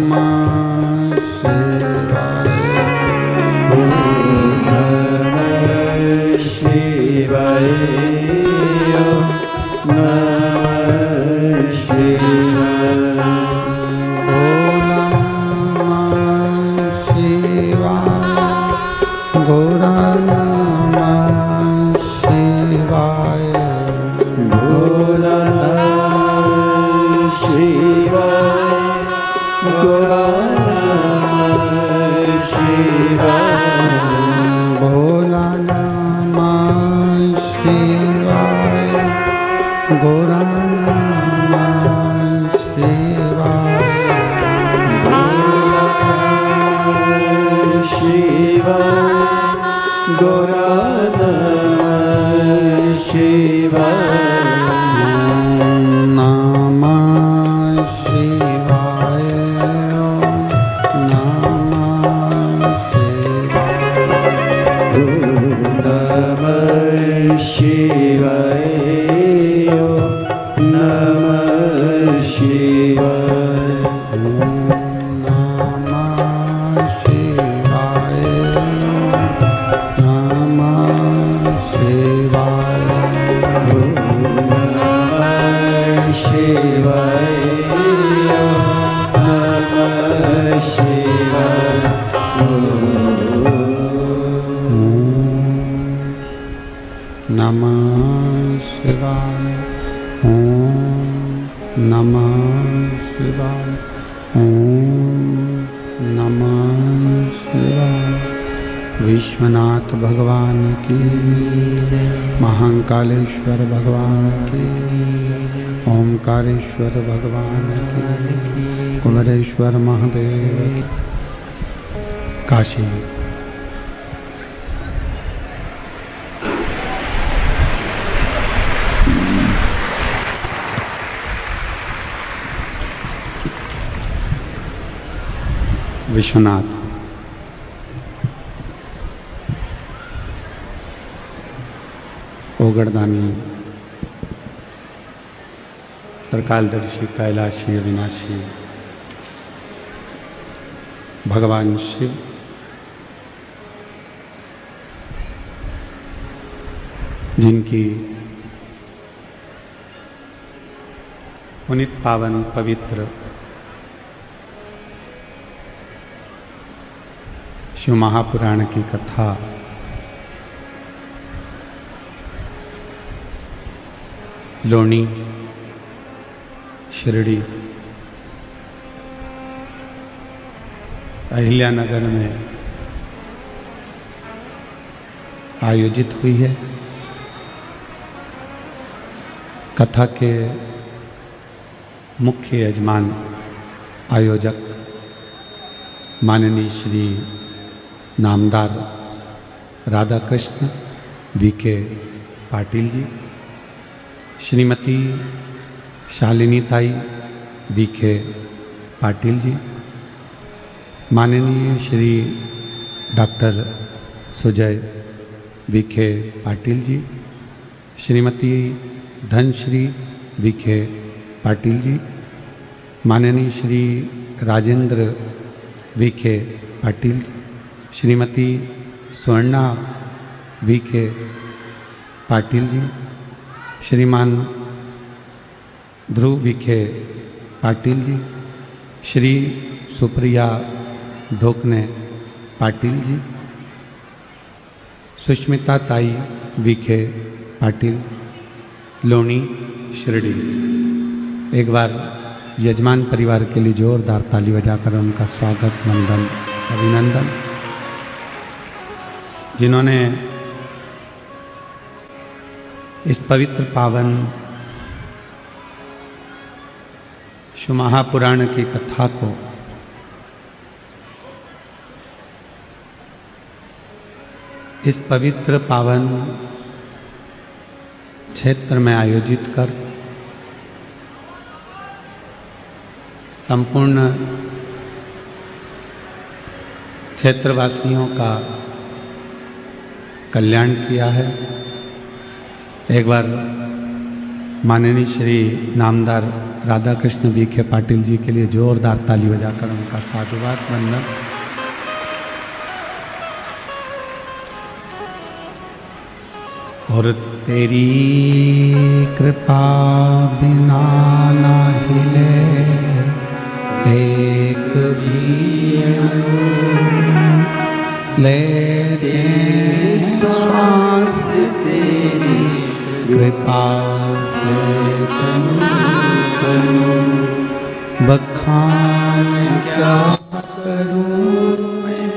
नमः शिवाय। ओम नमः शिवाय। ओम नमः शिवाय। ओम नमः शिवाय। गौर नमः शिवाय। गौर नमः शिवाय। गौर नमः शिवाय। भोला नमः शिवाय। गौर नमः शिवाय। शिवाय। गौर नमः शिवाय। नमः शिवाय। नमः शिवाय। नमः शिवाय। नमः शिवाय। नमः शिवाय। नमः शिवाय। नमः शिवाय। नमः शिवाय। नमः शिवाय। ओम नमः शिवाय। ओम नमः शिवाय। विश्वनाथ भगवान की, महाकालेश्वर भगवान की, ओमकारेश्वर भगवान की, कुमरेश्वर महादेव की। काशी विश्वनाथ ओगड़दानी त्रिकालदर्शी कैलाशी अविनाशी भगवान शिव जिनकी पुनित पावन पवित्र शिव महापुराण की कथा लोनी शिरडी अहिल्यानगर में आयोजित हुई है। कथा के मुख्य यजमान आयोजक माननीय श्री नामदार राधा कृष्ण वीके पाटिल जी, श्रीमती शालिनी ताई वीके पाटिल जी, माननीय Shri doctor Sujay VK Patil ji, Shrimati Dhanashree VK Patil ji, माननीय श्री राजेंद्र वीके पाटिल, श्रीमती स्वर्णा वीके पाटिल जी, श्रीमान ध्रुव विखे पाटिल जी, श्री सुप्रिया ढोकने पाटिल जी, सुष्मिता ताई विखे पाटिल, लोनी शिरडी। एक बार यजमान परिवार के लिए जोरदार ताली बजाकर उनका स्वागत, वंदन, अभिनंदन। जिन्होंने इस पवित्र पावन शिव महापुराण की कथा को इस पवित्र पावन क्षेत्र में आयोजित कर संपूर्ण क्षेत्रवासियों का कल्याण किया है। एक बार माननीय श्री नामदार राधा कृष्ण विखे पाटिल जी के लिए जोरदार ताली बजाकर उनका साधुवाद वंदन। और तेरी कृपा बिना ना हिले एक भी लेते श्वास तेरी कृपा से तनु बखान क्या करूं मैं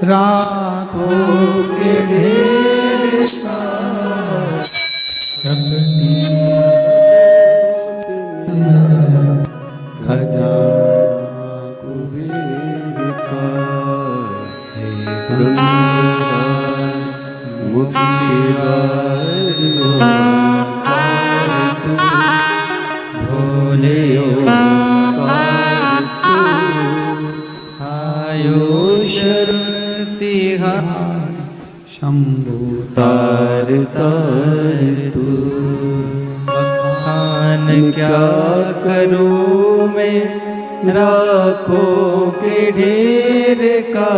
रातों के ढेर सा शंभु तार तार तू बखान क्या करूं मैं राखों के ढेर का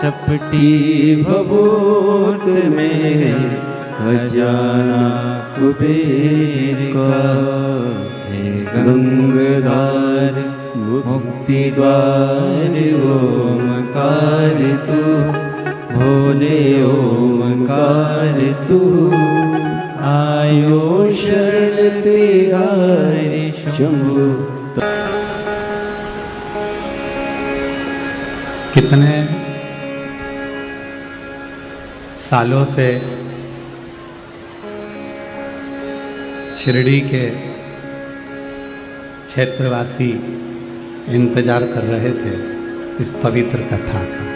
चपटी भभूत मेरे खजाना कुबेर का हे गंगाधार मुक्ति द्वार ओमकार तू भोले ओमकार तू आयो शरण तिहारी शंभु। कितने सालों से शिरडी के क्षेत्रवासी इंतजार कर रहे थे इस पवित्र कथा का।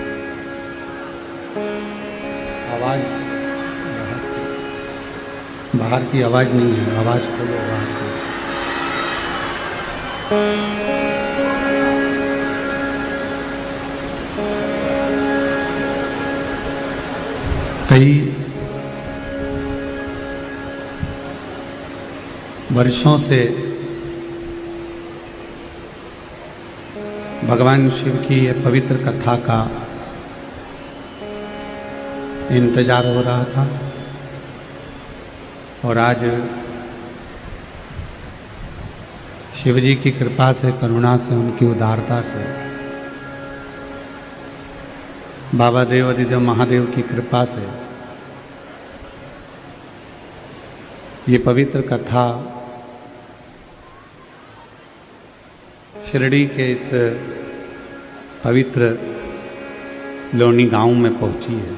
आवाज बाहर की आवाज नहीं है, आवाज खोलो बाहर की। कई वर्षों से भगवान शिव की ये पवित्र कथा का इंतजार हो रहा था और आज शिव जी की कृपा से, करुणा से, उनकी उदारता से, बाबा देव अधिदेव महादेव की कृपा से ये पवित्र कथा शिरडी के इस पवित्र लोनी गांव में पहुंची है।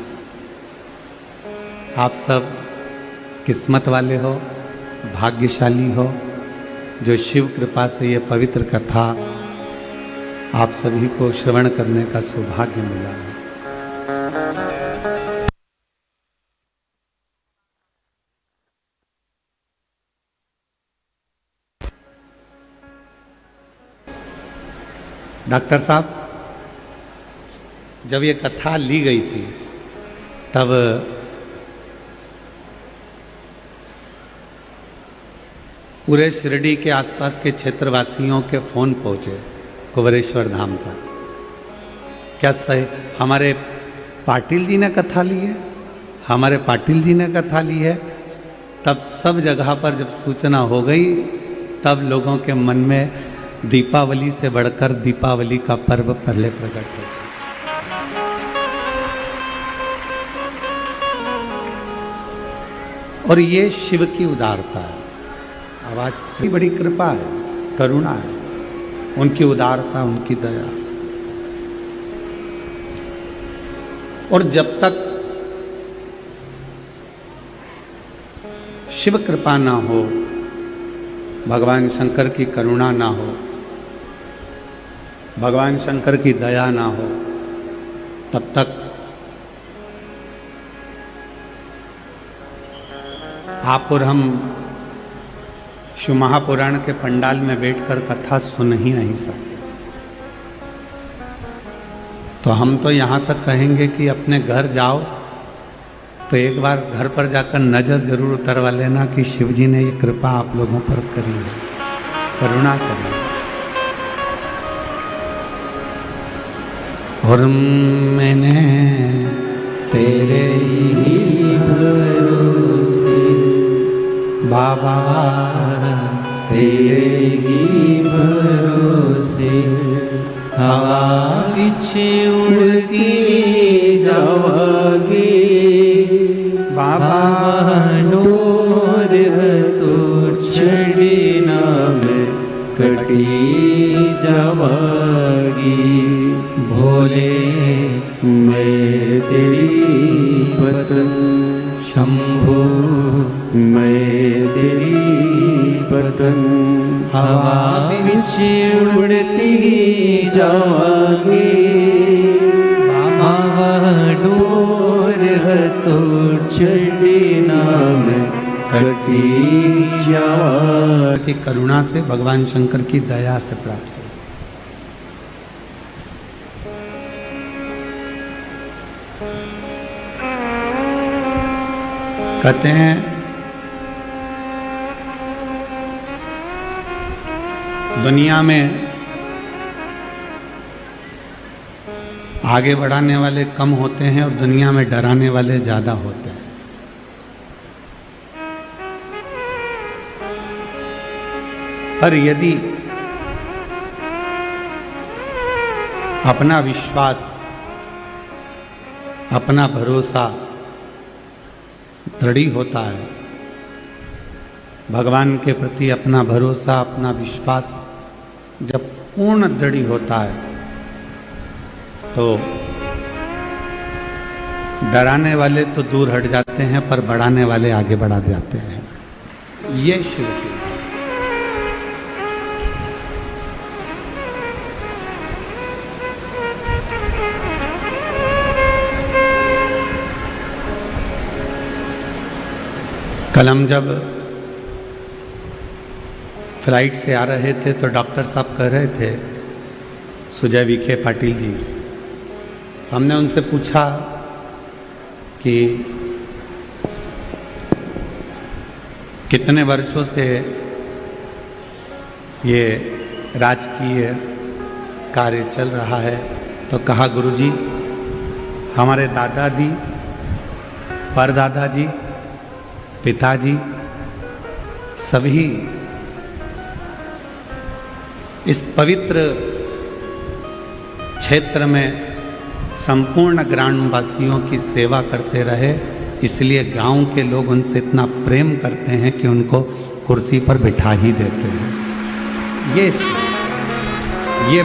आप सब किस्मत वाले हो, भाग्यशाली हो, जो शिव कृपा से ये पवित्र कथा आप सभी को श्रवण करने का सौभाग्य मिला है। डॉक्टर साहब, जब ये कथा ली गई थी तब पूरे शिरडी के आसपास के क्षेत्रवासियों के फोन पहुंचे कुबेरेश्वर धाम तक। क्या सही हमारे पाटिल जी ने कथा ली है, हमारे पाटिल जी ने कथा ली है। तब सब जगह पर जब सूचना हो गई तब लोगों के मन में दीपावली से बढ़कर दीपावली का पर्व पहले प्रकट हो। और ये शिव की उदारता है। आवाज की बड़ी कृपा है, करुणा है, उनकी उदारता, उनकी दया। और जब तक शिव कृपा ना हो, भगवान शंकर की करुणा ना हो, भगवान शंकर की दया ना हो, तब तक आप और हम शिव महापुराण के पंडाल में बैठकर कथा सुन ही नहीं सकते। तो हम तो यहाँ तक कहेंगे कि अपने घर जाओ तो तो एक बार घर पर जाकर नज़र जरूर उतरवा लेना कि शिव जी ने ये कृपा आप लोगों पर करी है, करुणा करी है। और मैंने तेरे ही भरोसे बाबा, तेरे ही भरोसे हवा पीछे उड़ती जावागी बाबा डोर तो छड़ी नाम कटी जावागी। भोले मैं तेरी पतंग शंभो, मैं तेरी पतंग हवा पीछे उड़ती जावागी बाबा डोर तो छड़ी नाम कटी जावा। की करुणा से, भगवान शंकर की दया से प्राप्त हो। कहते हैं दुनिया में आगे बढ़ाने वाले कम होते हैं और दुनिया में डराने वाले ज्यादा होते हैं। पर यदि अपना विश्वास, अपना भरोसा दृढ़ होता है, भगवान के प्रति अपना भरोसा, अपना विश्वास जब पूर्ण दृढ़ होता है तो डराने वाले तो दूर हट जाते हैं पर बढ़ाने वाले आगे बढ़ा जाते हैं। ये शिव की कल हम जब फ्लाइट से आ रहे थे तो डॉक्टर साहब कह रहे थे, सुजय विखे पाटिल जी, हमने उनसे पूछा कि कितने वर्षों से ये राजकीय कार्य चल रहा है। तो कहा, गुरुजी हमारे दादाजी, परदादाजी, पिताजी सभी इस पवित्र क्षेत्र में संपूर्ण ग्रामवासियों की सेवा करते रहे, इसलिए गांव के लोग उनसे इतना प्रेम करते हैं कि उनको कुर्सी पर बिठा ही देते हैं। ये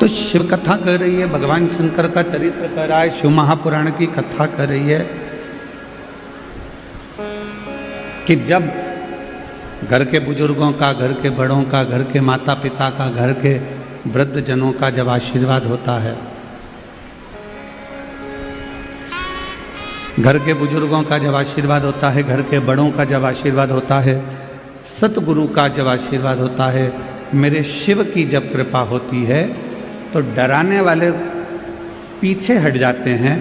तो शिव कथा कर रही है, भगवान शंकर का चरित्र कर रहा है, शिव महापुराण की कथा कर रही है कि जब घर के बुजुर्गों का, घर के बड़ों का, घर के माता पिता का, घर के वृद्ध जनों का जब आशीर्वाद होता है, घर के बुजुर्गों का जब आशीर्वाद होता है, घर के बड़ों का जब आशीर्वाद होता है, सतगुरु का जब आशीर्वाद होता है, मेरे शिव की जब कृपा होती है, तो डराने वाले पीछे हट जाते हैं,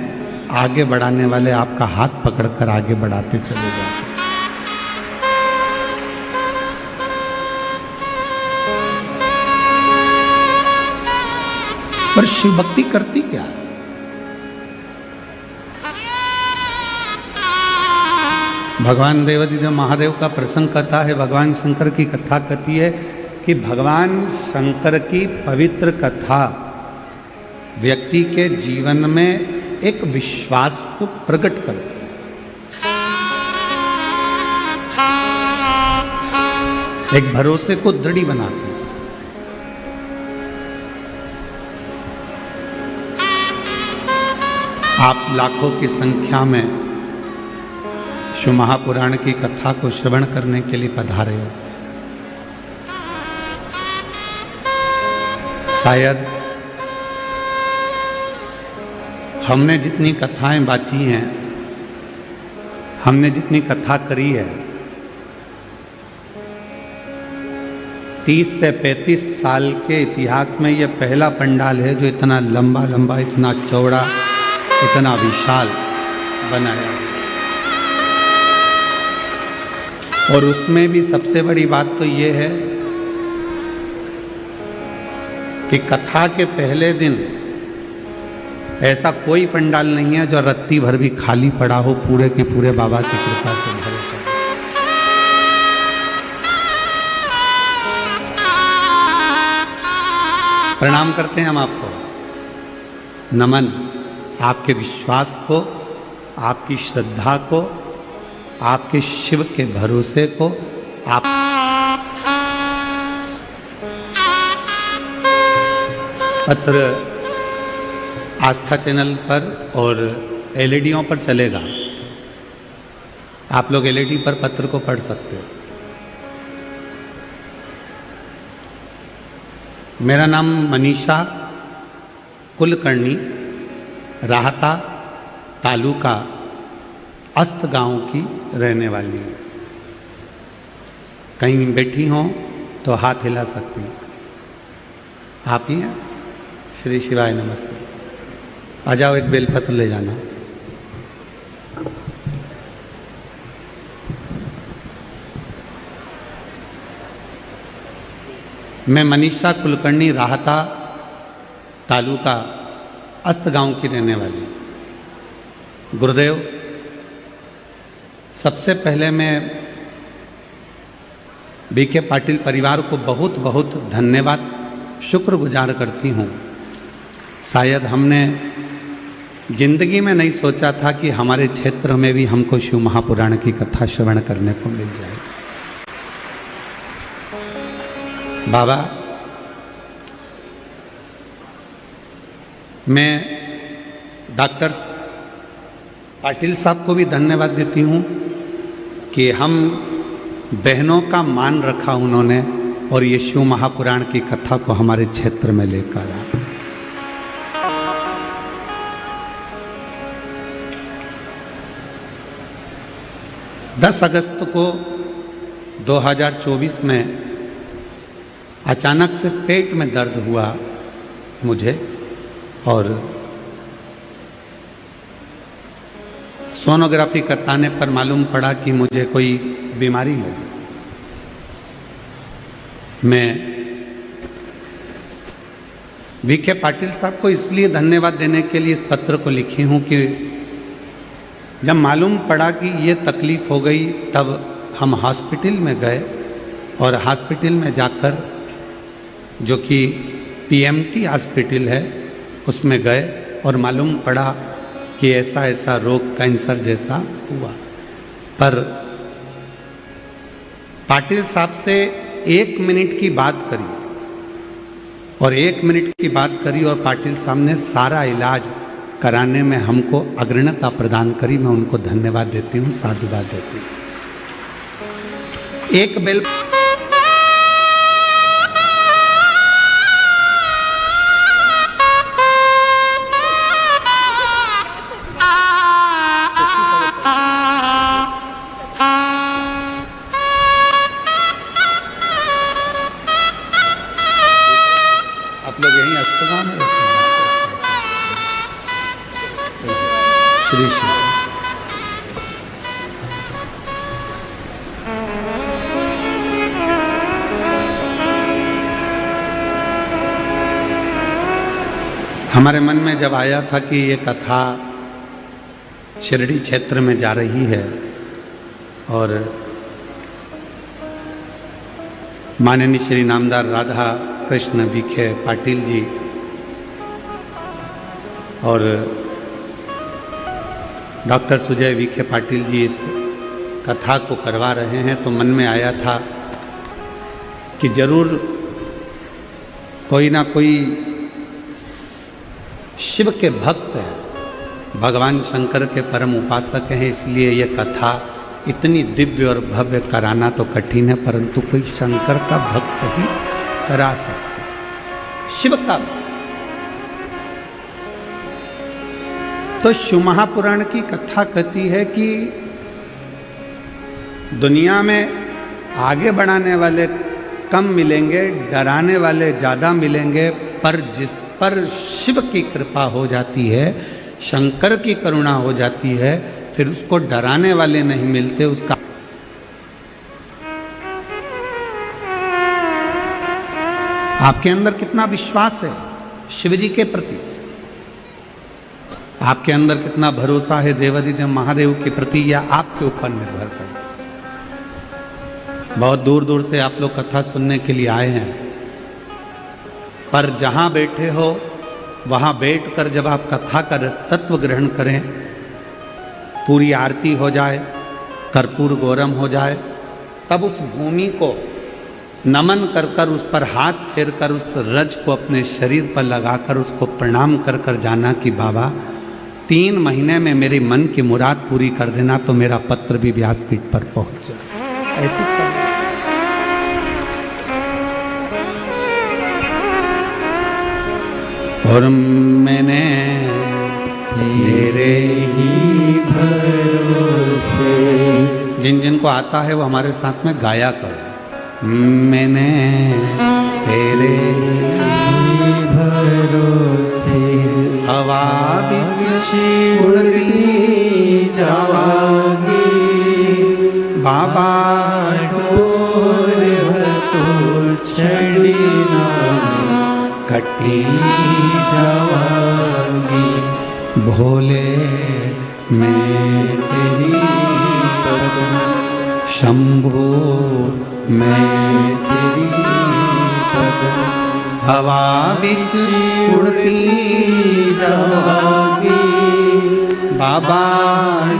आगे बढ़ाने वाले आपका हाथ पकड़कर आगे बढ़ाते चले जाते हैं। पर शिव भक्ति करती क्या है? भगवान देवाधिदेव महादेव का प्रसंग कथा है, भगवान शंकर की कथा कहती है कि भगवान शंकर की पवित्र कथा व्यक्ति के जीवन में एक विश्वास को प्रकट करती है, एक भरोसे को दृढ़ बनाती है। आप लाखों की संख्या में शिव महापुराण की कथा को श्रवण करने के लिए पधारे हो। शायद हमने जितनी कथाएं बाची हैं हमने जितनी कथा करी है 30 से 35 साल के इतिहास में यह पहला पंडाल है जो इतना लंबा लंबा, इतना चौड़ा, इतना विशाल बनाया है। और उसमें भी सबसे बड़ी बात तो ये है कि कथा के पहले दिन ऐसा कोई पंडाल नहीं है जो रत्ती भर भी खाली पड़ा हो, पूरे के पूरे बाबा की कृपा से भरे पड़े। प्रणाम करते हैं हम आपको, नमन आपके विश्वास को, आपकी श्रद्धा को, आपके शिव के भरोसे को। आप पत्र आस्था चैनल पर और एलईडीओं पर चलेगा, आप लोग एलईडी पर पत्र को पढ़ सकते हो। मेरा नाम मनीषा कुलकर्णी, राहता तालुका अस्त गांव की रहने वाली हूँ। कहीं बैठी हों तो हाथ हिला सकती हैं। आप ही हैं? श्री शिवाय नमस्ते। आ जाओ, एक बेलपत्र ले जाना। मैं मनीषा कुलकर्णी, राहता तालुका अस्त गांव की रहने वाली हूँ। गुरुदेव, सबसे पहले मैं बीके पाटिल परिवार को बहुत बहुत धन्यवाद, शुक्रगुजार करती हूँ। शायद हमने जिंदगी में नहीं सोचा था कि हमारे क्षेत्र में भी हमको शिव महापुराण की कथा श्रवण करने को मिल जाए। बाबा, मैं डॉक्टर पाटिल साहब को भी धन्यवाद देती हूँ कि हम बहनों का मान रखा उन्होंने और ये शिव महापुराण की कथा को हमारे क्षेत्र में लेकर आए। 10 अगस्त को 2024 में अचानक से पेट में दर्द हुआ मुझे, और सोनोग्राफी कराने पर मालूम पड़ा कि मुझे कोई बीमारी हो गई। मैं बीके पाटिल साहब को इसलिए धन्यवाद देने के लिए इस पत्र को लिखी हूँ कि जब मालूम पड़ा कि ये तकलीफ हो गई, तब हम हॉस्पिटल में गए और हॉस्पिटल में जाकर, जो कि पीएमटी हॉस्पिटल है, उसमें गए और मालूम पड़ा कि ऐसा ऐसा रोग, कैंसर जैसा हुआ। पर पाटिल साहब से 1 मिनट की बात करी और 1 मिनट की बात करी और पाटिल साहब ने सारा इलाज कराने में हमको अग्रणता प्रदान करी। मैं उनको धन्यवाद देती हूँ, साधुवाद देती हूँ। एक बेल आप लोग यहीं अस्पताल में रहते हैं? श्री श्री हमारे मन में जब आया था कि ये कथा शिरडी क्षेत्र में जा रही है और माननीय श्री नामदार राधा कृष्ण विखे पाटिल जी और डॉक्टर सुजय विखे पाटिल जी इस कथा को करवा रहे हैं, तो मन में आया था कि जरूर कोई ना कोई शिव के भक्त हैं, भगवान शंकर के परम उपासक हैं, इसलिए ये कथा इतनी दिव्य और भव्य कराना तो कठिन है, परंतु कोई शंकर का भक्त ही करा सकता, शिव का। तो शिव महापुराण की कथा कहती है कि दुनिया में आगे बढ़ाने वाले कम मिलेंगे, डराने वाले ज़्यादा मिलेंगे, पर जिस पर शिव की कृपा हो जाती है, शंकर की करुणा हो जाती है, फिर उसको डराने वाले नहीं मिलते। उसका आपके अंदर कितना विश्वास है शिव जी के प्रति, आपके अंदर कितना भरोसा है देवाधिदेव महादेव के प्रति, या आपके ऊपर निर्भर करता है। बहुत दूर दूर से आप लोग कथा सुनने के लिए आए हैं, पर जहां बैठे हो वहां बैठकर जब आप कथा का तत्व ग्रहण करें, पूरी आरती हो जाए, कर्पूर गौरम हो जाए, तब उस भूमि को नमन कर कर, उस पर हाथ फेर कर, उस रज को अपने शरीर पर लगाकर उसको प्रणाम कर कर जाना कि बाबा 3 महीने में मेरी मन की मुराद पूरी कर देना, तो मेरा पत्र भी व्यासपीठ पर पहुंच जाए। ऐसी और मैंने तेरे ही भरोसे, जिन जिन को आता है वो हमारे साथ में गाया करो। मैंने तेरे ही भरोसे हवा बिच उड़ती जावांगी, बाबा डोर तो चढ़ी ना कटी जावांगी, भोले मैं तेरी पद, शंभो मैं तेरी पद, हवा बिच उड़ती जावांगी, बाबा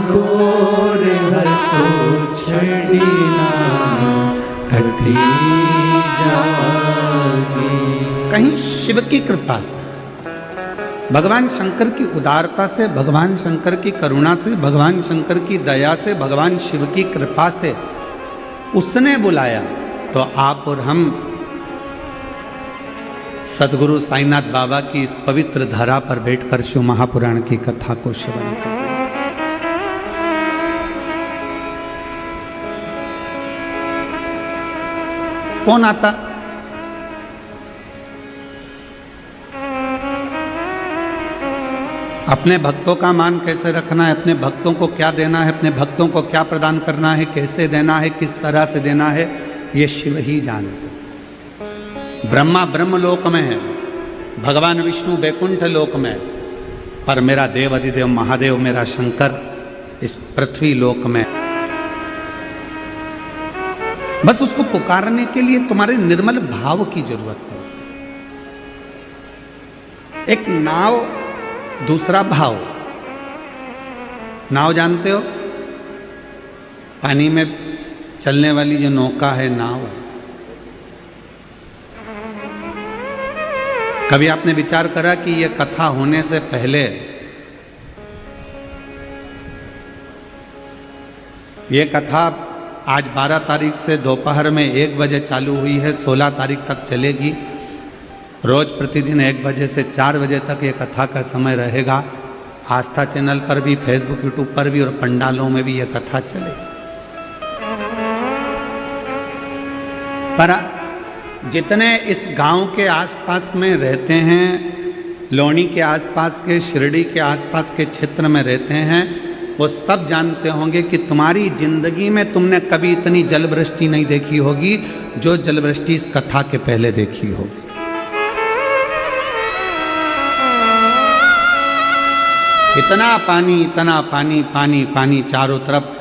डोर तो चढ़ी ना कटी जावांगी। कहीं शिव की कृपा से, भगवान शंकर की उदारता से, भगवान शंकर की करुणा से, भगवान शंकर की दया से, भगवान शिव की कृपा से उसने बुलाया, तो आप और हम सदगुरु साईनाथ बाबा की इस पवित्र धरा पर बैठकर शिव महापुराण की कथा को श्रवण करें। कौन आता? अपने भक्तों का मान कैसे रखना है, अपने भक्तों को क्या देना है, अपने भक्तों को क्या प्रदान करना है, कैसे देना है, किस तरह से देना है, ये शिव ही जानते। ब्रह्मा ब्रह्मलोक में है, भगवान विष्णु बैकुंठ लोक में, पर मेरा देव अधिदेव महादेव, मेरा शंकर इस पृथ्वी लोक में। बस उसको पुकारने के लिए तुम्हारे निर्मल भाव की जरूरत पड़ती है। एक नाव, दूसरा भाव। नाव जानते हो, पानी में चलने वाली जो नौका है, नाव। कभी आपने विचार करा कि यह कथा होने से पहले यह कथा आज 12 तारीख से दोपहर में 1 बजे चालू हुई है, 16 तारीख तक चलेगी। रोज प्रतिदिन 1 बजे से 4 बजे तक ये कथा का समय रहेगा। आस्था चैनल पर भी, फेसबुक यूट्यूब पर भी और पंडालों में भी ये कथा चलेगी। पर जितने इस गांव के आसपास में रहते हैं, लोनी के आसपास के, शिरडी के आसपास के क्षेत्र में रहते हैं, वो सब जानते होंगे कि तुम्हारी जिंदगी में तुमने कभी इतनी जलवृष्टि नहीं देखी होगी जो जलवृष्टि इस कथा के पहले देखी होगी। इतना पानी, इतना पानी, पानी पानी, चारों तरफ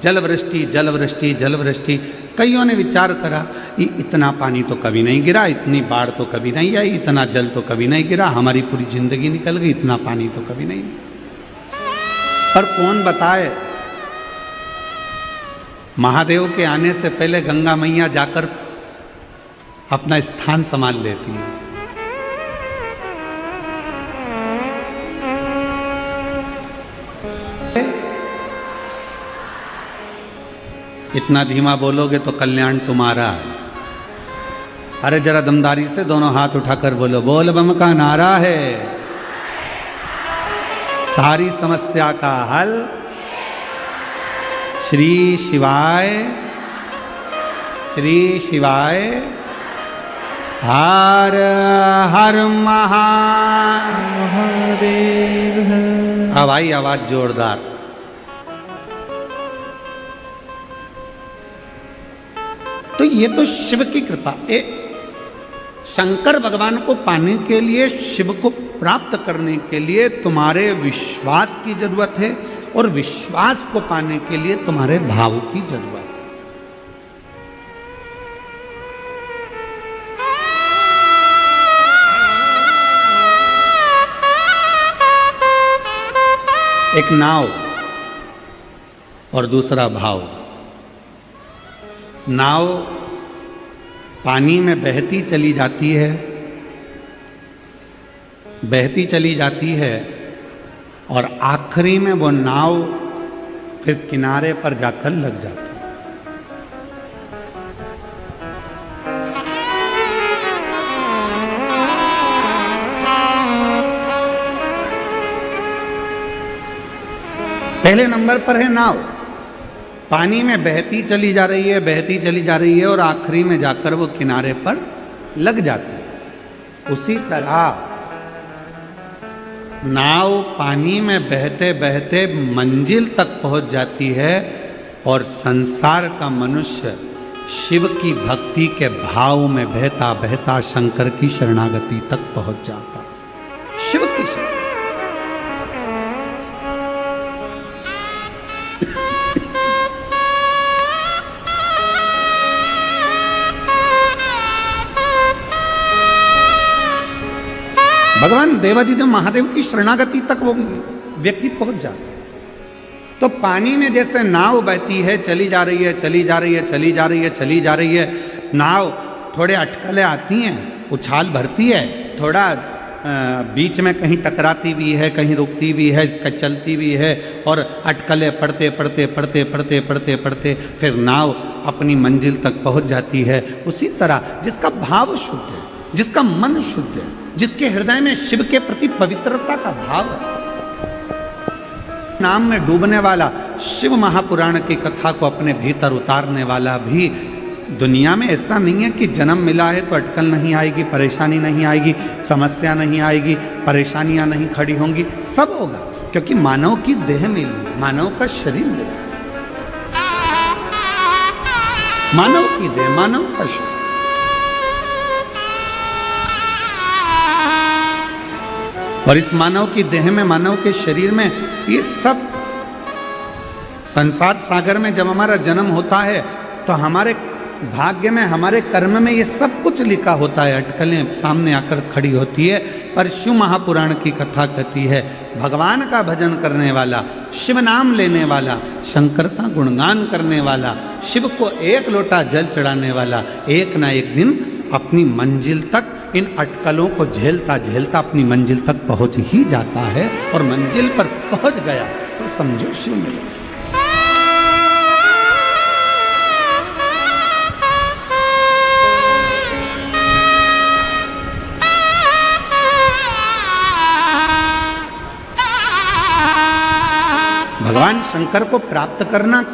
जलवृष्टि जलवृष्टि जलवृष्टि। कईयों ने विचार करा कि इतना पानी तो कभी नहीं गिरा, इतनी बाढ़ तो कभी नहीं आई, इतना जल तो कभी नहीं गिरा, हमारी पूरी जिंदगी निकल गई, इतना पानी तो कभी नहीं। पर कौन बताए, महादेव के आने से पहले गंगा मैया जाकर अपना स्थान संभाल लेती हैं। इतना धीमा बोलोगे तो कल्याण तुम्हारा है। अरे जरा दमदारी से दोनों हाथ उठाकर बोलो, बोल बम का नारा है, सारी समस्या का हल श्री शिवाय, श्री शिवाय, हर हर महादेव। अब आई आवाज जोरदार। तो ये तो शिव की कृपा। शंकर भगवान को पाने के लिए, शिव को प्राप्त करने के लिए तुम्हारे विश्वास की जरूरत है, और विश्वास को पाने के लिए तुम्हारे भाव की जरूरत है। एक नाव और दूसरा भाव। नाव पानी में बहती चली जाती है, बहती चली जाती है, और आखिरी में वो नाव फिर किनारे पर जाकर लग जाती है। पहले नंबर पर है नाव, पानी में बहती चली जा रही है, बहती चली जा रही है, और आखिरी में जाकर वो किनारे पर लग जाती है। उसी तरह नाव पानी में बहते बहते मंजिल तक पहुंच जाती है, और संसार का मनुष्य शिव की भक्ति के भाव में बहता बहता शंकर की शरणागति तक पहुंच जाता है। शिव की शरण। भगवान देवादिदेव महादेव की शरणागति तक वो व्यक्ति पहुंच जाता है। तो पानी में जैसे नाव बहती है, चली जा रही है, चली जा रही है, चली जा रही है, चली जा रही है, नाव थोड़े अटकलें आती हैं, उछाल भरती है, थोड़ा बीच में कहीं टकराती भी है, कहीं रुकती भी है, चलती भी है, और अटकलें पड़ते पड़ते पड़ते पड़ते पड़ते पड़ते फिर नाव अपनी मंजिल तक पहुंच जाती है। उसी तरह जिसका भाव शुद्ध है, जिसका मन शुद्ध है, जिसके हृदय में शिव के प्रति पवित्रता का भाव है, नाम में डूबने वाला, शिव महापुराण की कथा को अपने भीतर उतारने वाला भी, दुनिया में ऐसा नहीं है कि जन्म मिला है तो अटकल नहीं आएगी, परेशानी नहीं आएगी, समस्या नहीं आएगी, परेशानियां नहीं खड़ी होंगी। सब होगा, क्योंकि मानव की देह मिली, मानव का शरीर मिला, मानव की देह, मानव का शरीर। और इस मानव की देह में, मानव के शरीर में ये सब संसार सागर में जब हमारा जन्म होता है तो हमारे भाग्य में, हमारे कर्म में ये सब कुछ लिखा होता है, अटकलें सामने आकर खड़ी होती है। पर शिव महापुराण की कथा कहती है, भगवान का भजन करने वाला, शिव नाम लेने वाला, शंकर का गुणगान करने वाला, शिव को एक लोटा जल चढ़ाने वाला, एक ना एक दिन अपनी मंजिल तक इन अटकलों को झेलता झेलता अपनी मंजिल तक पहुंच ही जाता है। और मंजिल पर पहुंच गया तो समझो शिव मिले। भगवान शंकर को प्राप्त करना,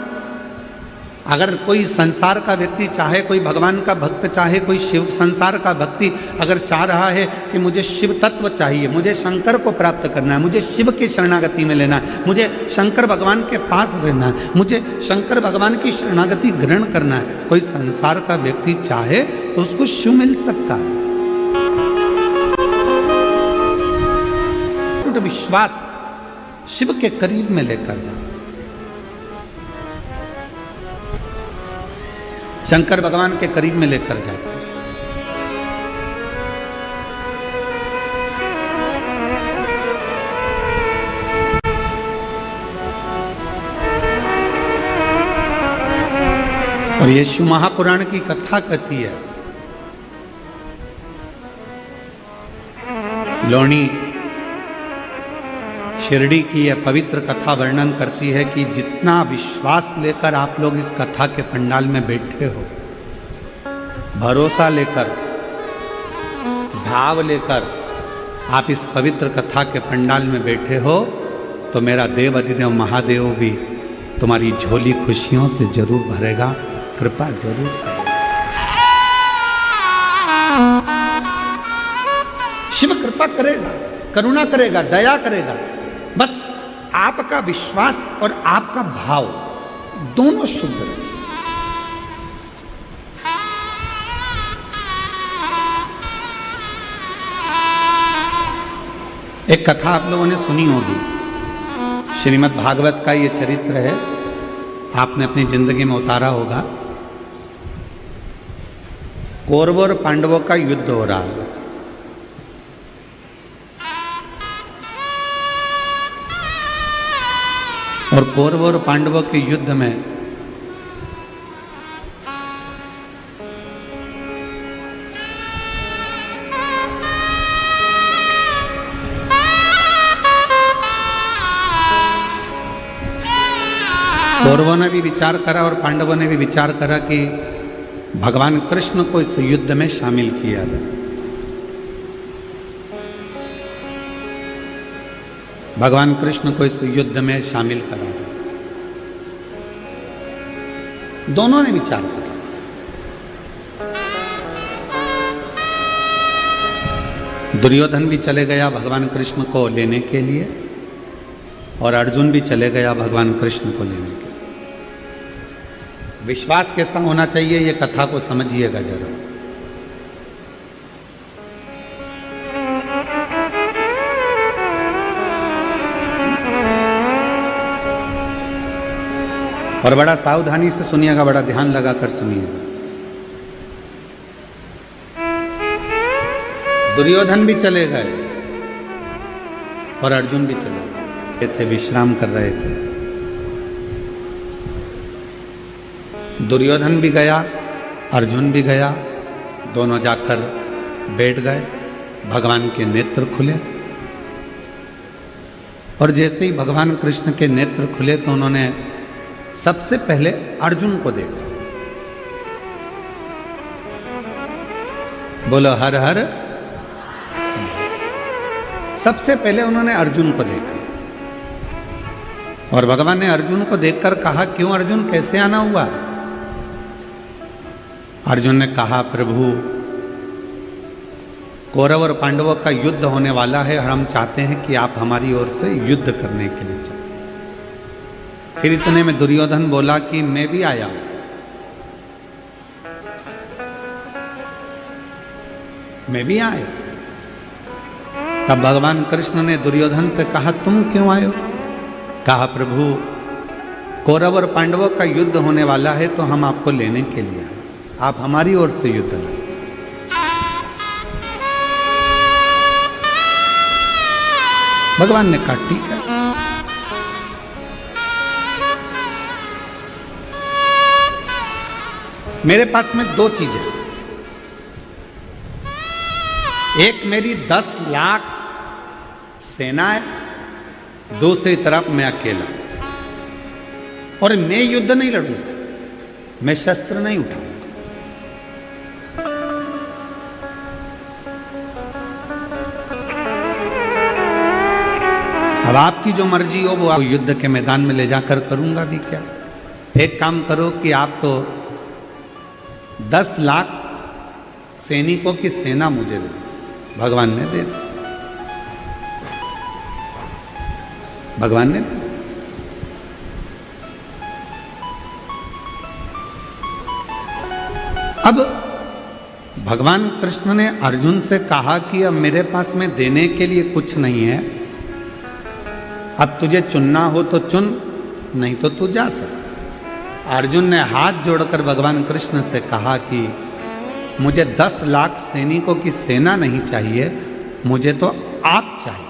अगर कोई संसार का व्यक्ति चाहे, कोई भगवान का भक्त चाहे, कोई शिव संसार का भक्ति अगर चाह रहा है कि मुझे शिव तत्व चाहिए, मुझे शंकर को प्राप्त करना है, मुझे शिव की शरणागति में लेना है, मुझे शंकर भगवान के पास रहना है, मुझे शंकर भगवान की शरणागति ग्रहण करना है, कोई संसार का व्यक्ति चाहे तो उसको शिव मिल सकता है। तो विश्वास शिव के करीब में लेकर जाओ। शंकर भगवान के करीब में लेकर जाते हैं। और ये शिव महापुराण की कथा कहती है, लोणी शिरडी की यह पवित्र कथा वर्णन करती है कि जितना विश्वास लेकर आप लोग इस कथा के पंडाल में बैठे हो, भरोसा लेकर, भाव लेकर आप इस पवित्र कथा के पंडाल में बैठे हो, तो मेरा देव अधिदेव महादेव भी तुम्हारी झोली खुशियों से जरूर भरेगा। कृपा जरूर करेगा। शिव कृपा करेगा, करुणा करेगा, दया करेगा। बस आपका विश्वास और आपका भाव दोनों शुद्ध रहे। एक कथा आप लोगों ने सुनी होगी, श्रीमद् भागवत का ये चरित्र है, आपने अपनी जिंदगी में उतारा होगा। कौरवों और पांडवों का युद्ध हो रहा है। और कौरवों और पांडवों के युद्ध में कौरवों ने भी विचार करा और पांडवों ने भी विचार करा कि भगवान कृष्ण को इस युद्ध में शामिल किया जाए। भगवान कृष्ण को इस युद्ध में शामिल करा जाए। दोनों ने विचार किया। दुर्योधन भी चले गया भगवान कृष्ण को लेने के लिए और अर्जुन भी चले गया भगवान कृष्ण को लेने के लिए। विश्वास कैसा होना चाहिए, ये कथा को समझिएगा जरा। और बड़ा सावधानी से सुनिएगा, बड़ा ध्यान लगाकर सुनिएगा। दुर्योधन भी चले गए और अर्जुन भी चले गए थे, विश्राम कर रहे थे। दुर्योधन भी गया, अर्जुन भी गया, दोनों जाकर बैठ गए। भगवान के नेत्र खुले और जैसे ही भगवान कृष्ण के नेत्र खुले तो उन्होंने सबसे पहले अर्जुन को देखा। बोलो हर हर। सबसे पहले उन्होंने अर्जुन को देखा और भगवान ने अर्जुन को देखकर कहा, क्यों अर्जुन, कैसे आना हुआ? अर्जुन ने कहा, प्रभु कौरव और पांडवों का युद्ध होने वाला है और हम चाहते हैं कि आप हमारी ओर से युद्ध करने के लिए चलें। फिर इतने में दुर्योधन बोला कि मैं भी आया हूं। मैं भी आया। तब भगवान कृष्ण ने दुर्योधन से कहा, तुम क्यों आए हो? कहा, प्रभु कौरव और पांडवों का युद्ध होने वाला है तो हम आपको लेने के लिए आए, आप हमारी ओर से युद्ध करें। भगवान ने कहा, ठीक है। मेरे पास में दो चीजें, एक मेरी 10 लाख सेना है, दूसरी तरफ मैं अकेला, और मैं युद्ध नहीं लड़ूंगा, मैं शस्त्र नहीं उठाऊंगा। अब आपकी जो मर्जी हो वो आप युद्ध के मैदान में ले जाकर करूंगा भी क्या। एक काम करो कि आप तो 10 लाख सैनिकों की सेना मुझे दे। भगवान ने दे, भगवान ने दे। अब भगवान कृष्ण ने अर्जुन से कहा कि अब मेरे पास में देने के लिए कुछ नहीं है, अब तुझे चुनना हो तो चुन, नहीं तो तू जा सकता। अर्जुन ने हाथ जोड़कर भगवान कृष्ण से कहा कि मुझे 10 लाख सैनिकों की सेना नहीं चाहिए, मुझे तो आप चाहिए,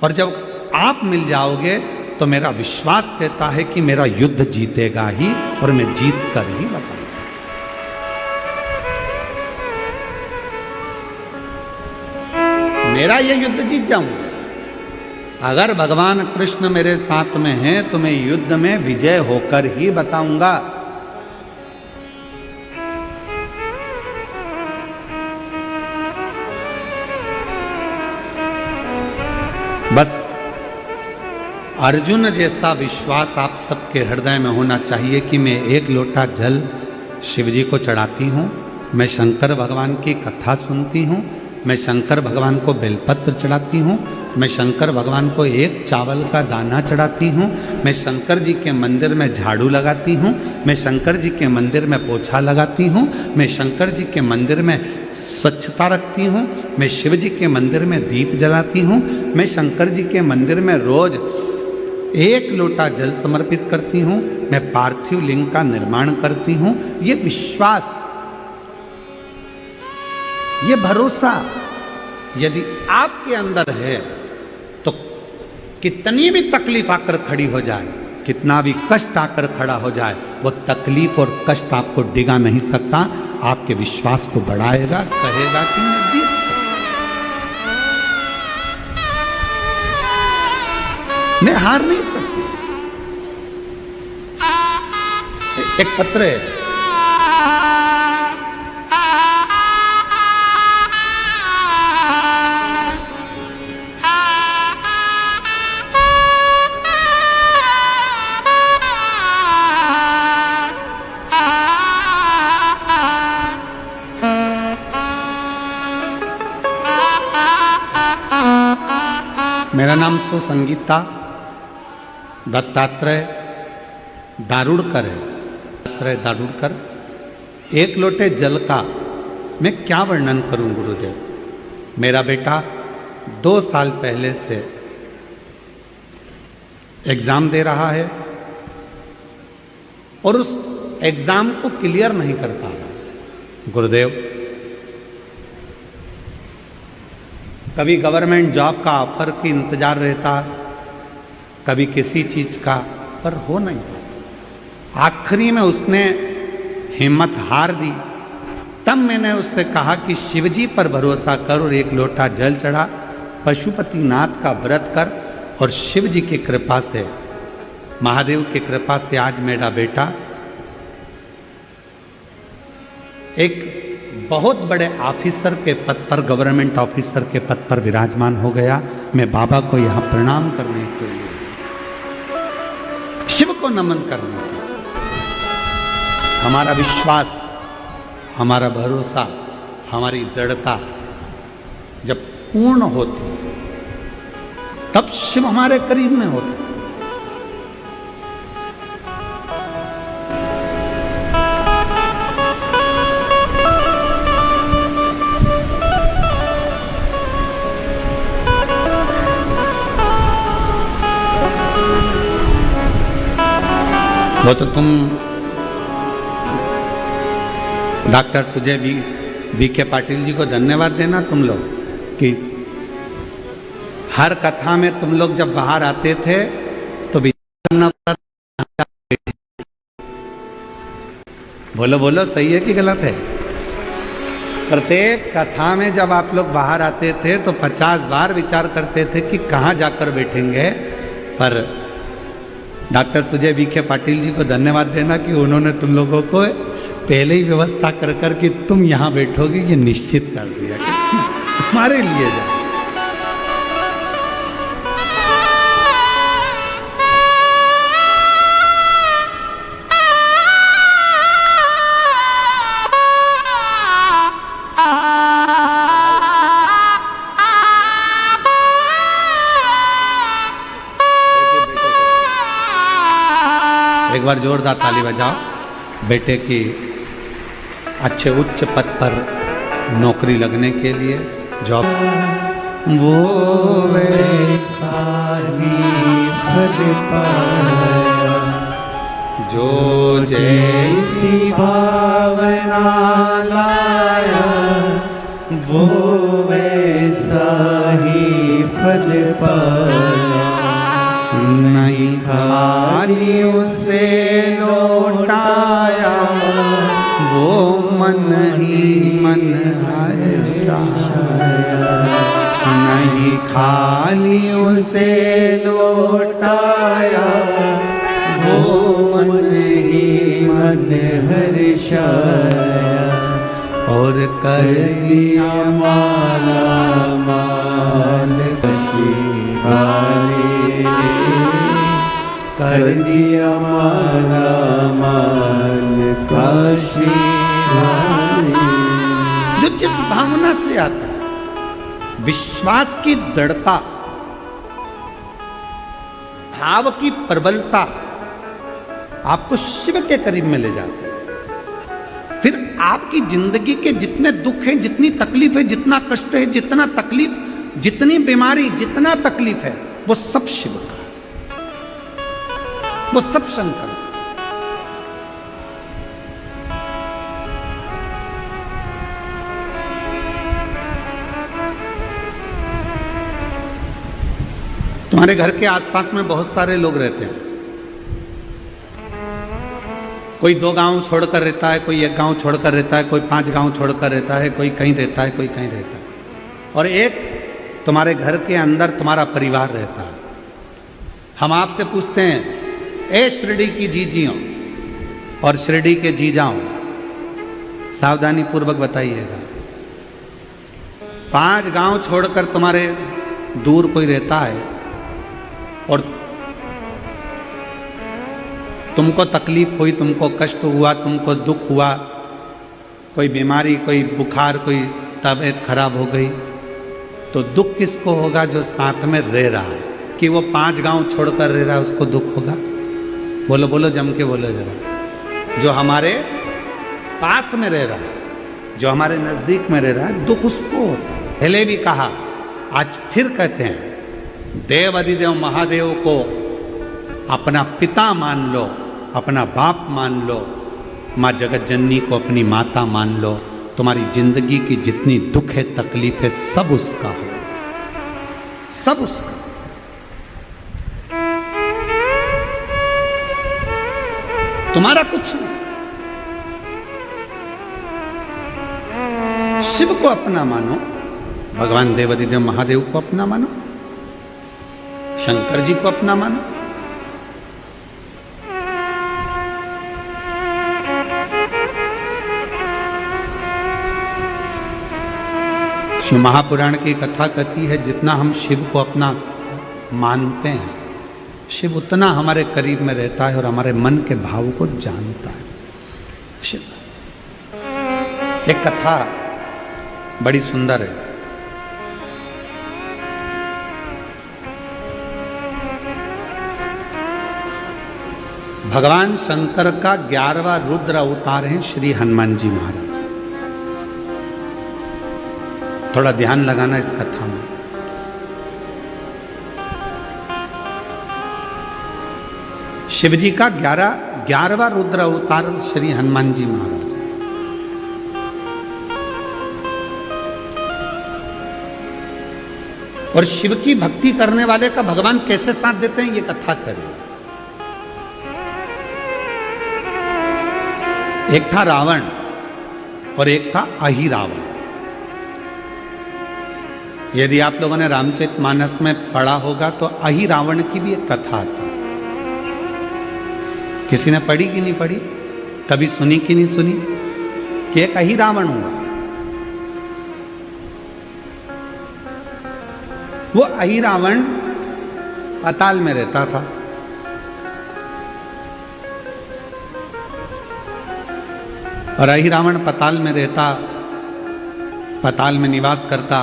और जब आप मिल जाओगे तो मेरा विश्वास कहता है कि मेरा युद्ध जीतेगा ही और मैं जीत कर ही बताऊंगा। मेरा ये युद्ध जीत जाऊंगा। अगर भगवान कृष्ण मेरे साथ में हैं तो मैं युद्ध में विजय होकर ही बताऊंगा। बस अर्जुन जैसा विश्वास आप सबके हृदय में होना चाहिए कि मैं एक लोटा जल शिव जी को चढ़ाती हूँ, मैं शंकर भगवान की कथा सुनती हूँ, मैं शंकर भगवान को बेलपत्र चढ़ाती हूँ, मैं शंकर भगवान को एक चावल का दाना चढ़ाती हूँ, मैं शंकर जी के मंदिर में झाड़ू लगाती हूँ, मैं शंकर जी के मंदिर में पोछा लगाती हूँ, मैं शंकर जी के मंदिर में स्वच्छता रखती हूँ, मैं शिव जी के मंदिर में दीप जलाती हूँ, मैं शंकर जी के मंदिर में रोज एक लोटा जल समर्पित करती हूँ, मैं पार्थिव लिंग का निर्माण करती हूँ। ये विश्वास, ये भरोसा यदि आपके अंदर है तो कितनी भी तकलीफ आकर खड़ी हो जाए, कितना भी कष्ट आकर खड़ा हो जाए, वो तकलीफ और कष्ट आपको डिगा नहीं सकता, आपके विश्वास को बढ़ाएगा, कहेगा कि मैं जीत सकता, मैं हार नहीं सकती। एक पत्र है, मेरा नाम सुसंगीता दत्तात्रेय दारुड़कर है। दत्तात्रेय दारुड़कर। एक लोटे जल का मैं क्या वर्णन करूं गुरुदेव। मेरा बेटा 2 साल पहले से एग्जाम दे रहा है और उस एग्जाम को क्लियर नहीं कर पा रहा। गुरुदेव, कभी गवर्नमेंट जॉब का ऑफर की इंतजार रहता, कभी किसी चीज का, पर हो नहीं पाता। आखिरी में उसने हिम्मत हार दी। तब मैंने उससे कहा कि शिवजी पर भरोसा कर और एक लोटा जल चढ़ा, पशुपतिनाथ का व्रत कर, और शिव जी की कृपा से, महादेव की कृपा से आज मेरा बेटा एक बहुत बड़े ऑफिसर के पद पर, गवर्नमेंट ऑफिसर के पद पर विराजमान हो गया। मैं बाबा को यहां प्रणाम करने के लिए, शिव को नमन करने के लिए, हमारा विश्वास, हमारा भरोसा, हमारी दृढ़ता जब पूर्ण होती तब शिव हमारे करीब में होते। वो तो तुम डॉक्टर सुजय वी.के. पाटिल जी को धन्यवाद देना तुम लोग कि हर कथा में तुम लोग जब बाहर आते थे तो विचार करना पड़ता। बोलो बोलो, सही है कि गलत है? प्रत्येक कथा में जब आप लोग बाहर आते थे तो 50 बार विचार करते थे कि कहाँ जाकर बैठेंगे। पर डॉक्टर सुजय वी.के. पाटिल जी को धन्यवाद देना कि उन्होंने तुम लोगों को पहले ही व्यवस्था कर कि तुम यहाँ बैठोगे, ये निश्चित कर दिया कि तुम्हारे लिए जाए। एक बार जोरदार ताली बजाओ बेटे की अच्छे उच्च पद पर नौकरी लगने के लिए, जॉब। वो वैसा ही फल पाया जो जैसी भावना लाया, वो वैसा ही फल पाया। नहीं खाली उसे लौटाया, वो मन ही मन हर्षाया। नहीं खाली उसे लौटाया, वो मन ही मन हर्षाया। और कर दिया माला माल कशी वाले कर दिया मारा मान काशी वाणी। जो जिस भावना से आता है, विश्वास की दृढ़ता, भाव की प्रबलता आपको शिव के करीब में ले जाती है। फिर आपकी जिंदगी के जितने दुख हैं, जितनी तकलीफ है, जितना कष्ट है, जितना तकलीफ, जितनी बीमारी, जितना तकलीफ है, वो सब शिव का, वो सब शंकर। तुम्हारे घर के आसपास में बहुत सारे लोग रहते हैं। कोई 2 गांव छोड़कर रहता है, कोई 1 गांव छोड़कर रहता है, कोई 5 गांव छोड़कर रहता है, कोई कहीं रहता है, कोई कहीं रहता है, और एक तुम्हारे घर के अंदर तुम्हारा परिवार रहता है। हम आपसे पूछते हैं, ए शिरडी की जीजियों और शिरडी के जीजाओं, सावधानी पूर्वक बताइएगा, 5 गांव छोड़कर तुम्हारे दूर कोई रहता है और तुमको तकलीफ हुई, तुमको कष्ट हुआ, तुमको दुख हुआ, कोई बीमारी, कोई बुखार, कोई तबीयत खराब हो गई, तो दुख किसको होगा? जो साथ में रह रहा है। कि वो 5 गांव छोड़कर रह रहा है उसको दुख होगा? बोलो बोलो, जम के बोलो जरा। जो हमारे पास में रह रहा है, जो हमारे नजदीक में रह रहा है, दुख उसको होता है। पहले भी कहा, आज फिर कहते हैं, देव अधिदेव महादेव को अपना पिता मान लो, अपना बाप मान लो, माँ जगत जननी को अपनी माता मान लो। तुम्हारी जिंदगी की जितनी दुख है, तकलीफ है, सब उसका हो, सब उसका। तुम्हारा कुछ नहीं। शिव को अपना मानो, भगवान देव अधिदेव महादेव को अपना मानो, शंकर जी को अपना मानो। शिव महापुराण की कथा कहती है, जितना हम शिव को अपना मानते हैं, शिव उतना हमारे करीब में रहता है और हमारे मन के भाव को जानता है। शिव, एक कथा बड़ी सुंदर है। भगवान शंकर का 11वां रुद्र अवतार है श्री हनुमान जी महाराज। थोड़ा ध्यान लगाना इस कथा में। शिव जी का 11वां रुद्र अवतार श्री हनुमान जी महाराज। और शिव की भक्ति करने वाले का भगवान कैसे साथ देते हैं, ये कथा करें। एक था रावण और एक था अहिरावण। यदि आप लोगों ने रामचरितमानस में पढ़ा होगा तो अहिरावण की भी एक कथा आती। किसी ने पढ़ी कि नहीं पढ़ी, कभी सुनी कि नहीं सुनी, कि एक अहिरावण हुआ। वो अहिरावण पाताल में रहता था। और अहिरावण पाताल में रहता, पाताल में निवास करता।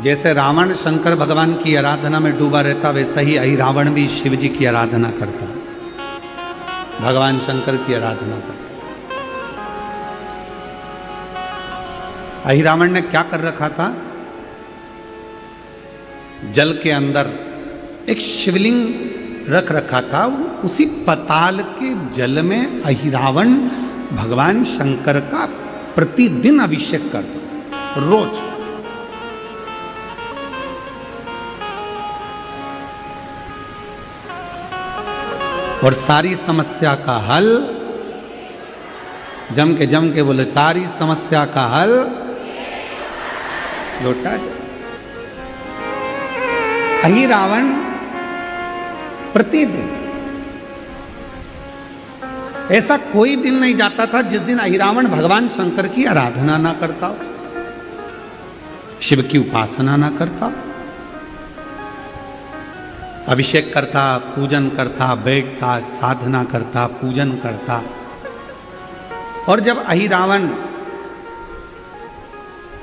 जैसे रावण शंकर भगवान की आराधना में डूबा रहता, वैसा ही अहिरावण भी शिव जी की आराधना करता, भगवान शंकर की आराधना करता। अहिरावण ने क्या कर रखा था? जल के अंदर एक शिवलिंग रख रखा था। उसी पाताल के जल में अहिरावण भगवान शंकर का प्रतिदिन अभिषेक करता, रोज। और सारी समस्या का हल, जम के बोले, सारी समस्या का हल लोटा जल। अहिरावण प्रतिदिन, ऐसा कोई दिन नहीं जाता था जिस दिन अहिरावण भगवान शंकर की आराधना ना करता हो, शिव की उपासना ना करता। अभिषेक करता, पूजन करता, बैठता, साधना करता, पूजन करता। और जब अहिरावण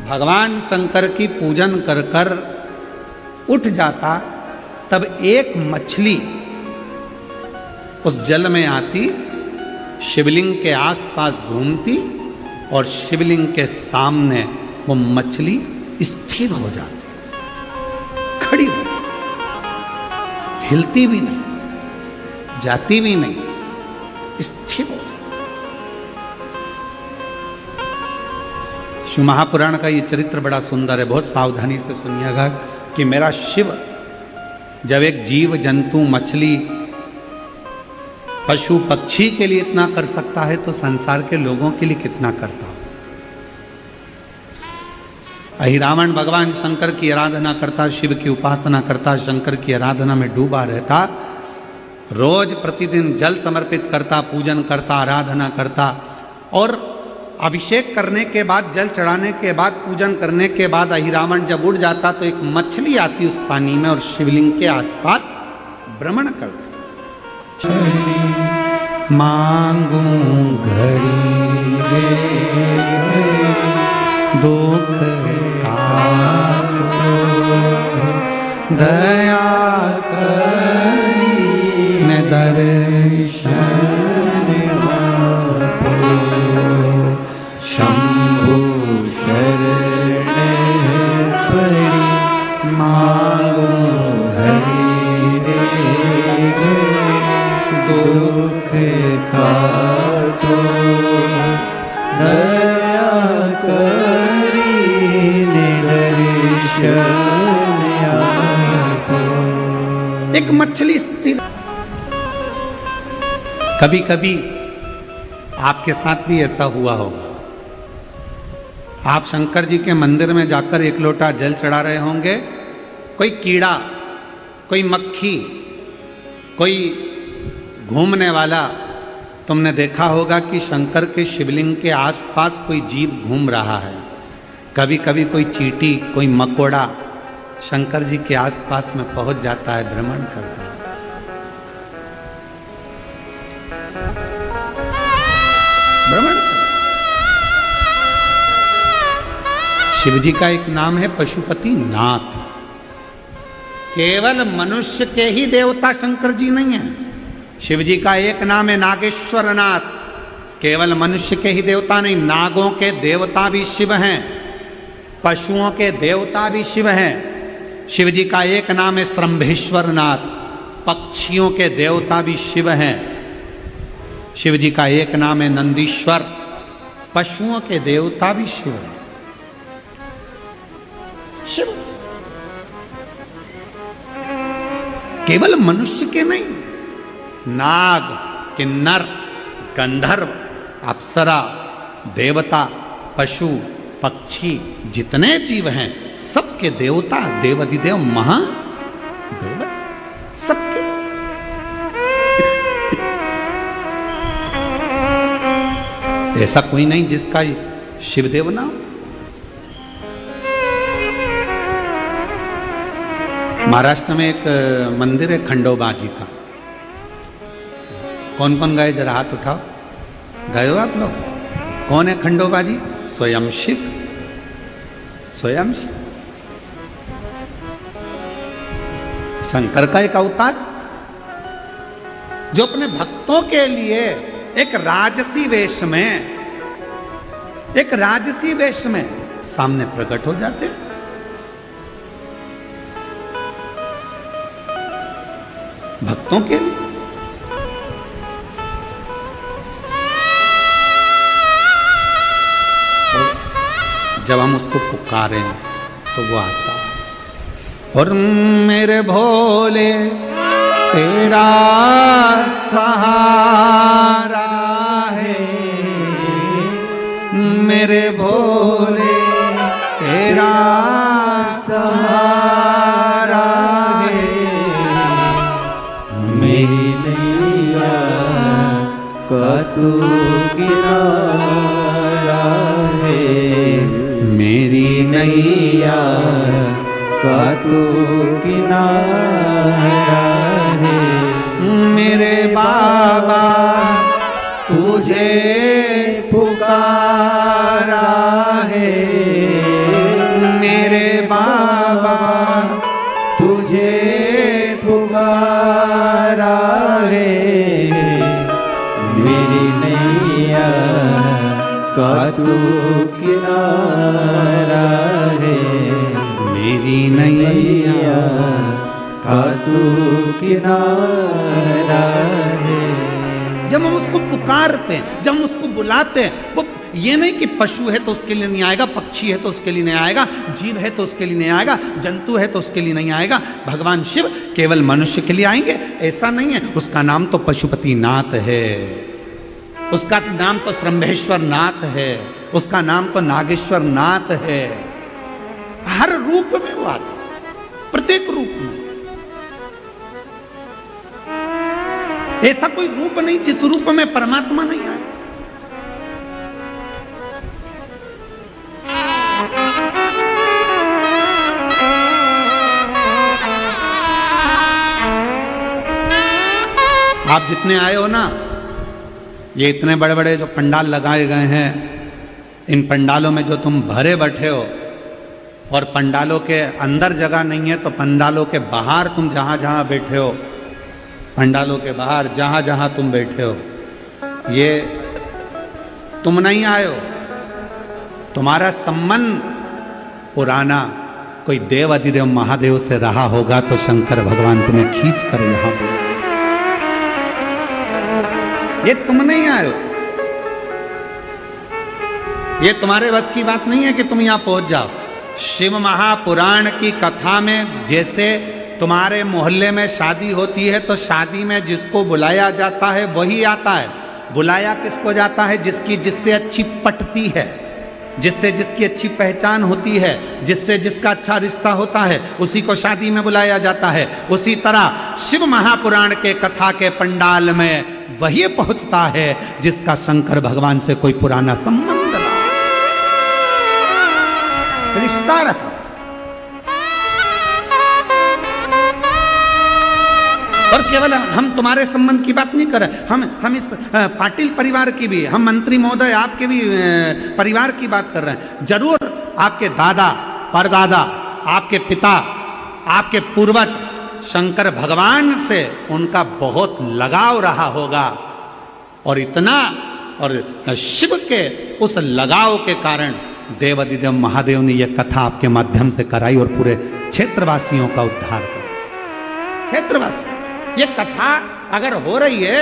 भगवान शंकर की पूजन कर कर उठ जाता, तब एक मछली उस जल में आती, शिवलिंग के आसपास घूमती और शिवलिंग के सामने वो मछली स्थिर हो जाती, खड़ी हो, हिलती भी नहीं, जाती भी नहीं, स्थिर हो जाती। शिव महापुराण का ये चरित्र बड़ा सुंदर है, बहुत सावधानी से सुनिएगा कि मेरा शिव जब एक जीव जंतु मछली पशु पक्षी के लिए इतना कर सकता है तो संसार के लोगों के लिए कितना करता हो। अहिरावण भगवान शंकर की आराधना करता, शिव की उपासना करता, शंकर की आराधना में डूबा रहता, रोज प्रतिदिन जल समर्पित करता, पूजन करता, आराधना करता। और अभिषेक करने के बाद, जल चढ़ाने के बाद, पूजन करने के बाद अहिरावण जब उठ जाता तो एक मछली आती उस पानी में और शिवलिंग के आसपास भ्रमण करती। मांगू घड़ी दुख दया करी न दर्शन शंभु शरण पड़ी मांगो हरि दुख काटो दया करी दर्शन। एक मछली स्थिर। कभी कभी आपके साथ भी ऐसा हुआ होगा, आप शंकर जी के मंदिर में जाकर एक लोटा जल चढ़ा रहे होंगे, कोई कीड़ा, कोई मक्खी, कोई घूमने वाला, तुमने देखा होगा कि शंकर के शिवलिंग के आसपास कोई जीव घूम रहा है। कभी कभी कोई चींटी, कोई मकोड़ा शंकर जी के आसपास में पहुंच जाता है, भ्रमण करता है। भ्रमण। शिव जी का एक नाम है पशुपति नाथ। केवल मनुष्य के ही देवता शंकर जी नहीं है। शिव जी का एक नाम है नागेश्वर नाथ। केवल मनुष्य के ही देवता नहीं, नागों के देवता भी शिव हैं, पशुओं के देवता भी शिव हैं। शिव जी का एक नाम है स्तंभेश्वर नाथ। पक्षियों के देवता भी शिव हैं। शिव जी का एक नाम है नंदीश्वर। पशुओं के देवता भी शिव हैं। शिव केवल मनुष्य के नहीं, नाग, किन्नर, गंधर्व, अप्सरा, देवता, पशु, पक्षी, जितने जीव हैं सबके देवता, देवाधिदेव महादेव सबके। ऐसा कोई नहीं जिसका शिवदेव ना हो। महाराष्ट्र में एक मंदिर है खंडोबा जी का। कौन कौन गए, जरा हाथ उठाओ। गए हो आप लोग? कौन है खंडोबा जी? स्वयं शिव। स्वयं शिव, शंकर का एक अवतार, जो अपने भक्तों के लिए एक राजसी वेश में सामने प्रकट हो जाते हैं। भक्तों के लिए। जब हम उसको पुकारें तो वो आता है। और मेरे भोले तेरा सहारा है, मेरे भोले तेरा सहारा है, मेरी नैया का तू किनारा है, मेरी नैया का तू किनारा तुझे पुकारा है, मेरी नैया का तू किनारा है, मेरी नैया का तू किनारा है। जब हम उसको पुकारते हैं, जब हम उसको बुलाते हैं, वो ये नहीं कि पशु है तो उसके लिए नहीं आएगा, पक्षी है तो उसके लिए नहीं आएगा, जीव है तो उसके लिए नहीं आएगा, जंतु है तो उसके लिए नहीं आएगा। भगवान शिव केवल मनुष्य के लिए आएंगे ऐसा नहीं है। उसका नाम तो पशुपति नाथ है, उसका नाम तो श्रम्भेश्वर नाथ है, उसका नाम तो नागेश्वर नाथ है। हर रूप में वो आता है, प्रत्येक रूप में। ऐसा कोई रूप नहीं जिस रूप में परमात्मा नहीं आए। आप जितने आए हो ना, ये इतने बड़े बड़े जो पंडाल लगाए गए हैं, इन पंडालों में जो तुम भरे बैठे हो, और पंडालों के अंदर जगह नहीं है तो पंडालों के बाहर तुम जहां जहां बैठे हो, पंडालों के बाहर जहां जहां तुम बैठे हो, ये तुम नहीं आए हो। तुम्हारा संबंध पुराना कोई देव अधिदेव महादेव से रहा होगा तो शंकर भगवान तुम्हें खींच कर यहां पे, ये तुम नहीं आए हो। ये तुम्हारे बस की बात नहीं है कि तुम यहां पहुंच जाओ। शिव महापुराण की कथा में जैसे तुम्हारे मोहल्ले में शादी होती है तो शादी में जिसको बुलाया जाता है वही आता है। बुलाया किसको जाता है? जिससे अच्छी पटती है, जिससे जिसकी अच्छी पहचान होती है, जिससे जिसका अच्छा रिश्ता होता है, उसी को शादी में बुलाया जाता है। उसी तरह शिव महापुराण के कथा के पंडाल में वही पहुंचता है जिसका शंकर भगवान से कोई पुराना संबंध रहा, रिश्ता रहा। और केवल हम तुम्हारे संबंध की बात नहीं कर रहे, हम इस पाटिल परिवार की भी, हम मंत्री महोदय आपके भी परिवार की बात कर रहे हैं। जरूर आपके दादा, परदादा, आपके पिता, आपके पूर्वज शंकर भगवान से उनका बहुत लगाव रहा होगा, और इतना, और शिव के उस लगाव के कारण देवाधिदेव महादेव ने यह कथा आपके माध्यम से कराई और पूरे क्षेत्रवासियों का उद्धार किया। क्षेत्रवासी, ये कथा अगर हो रही है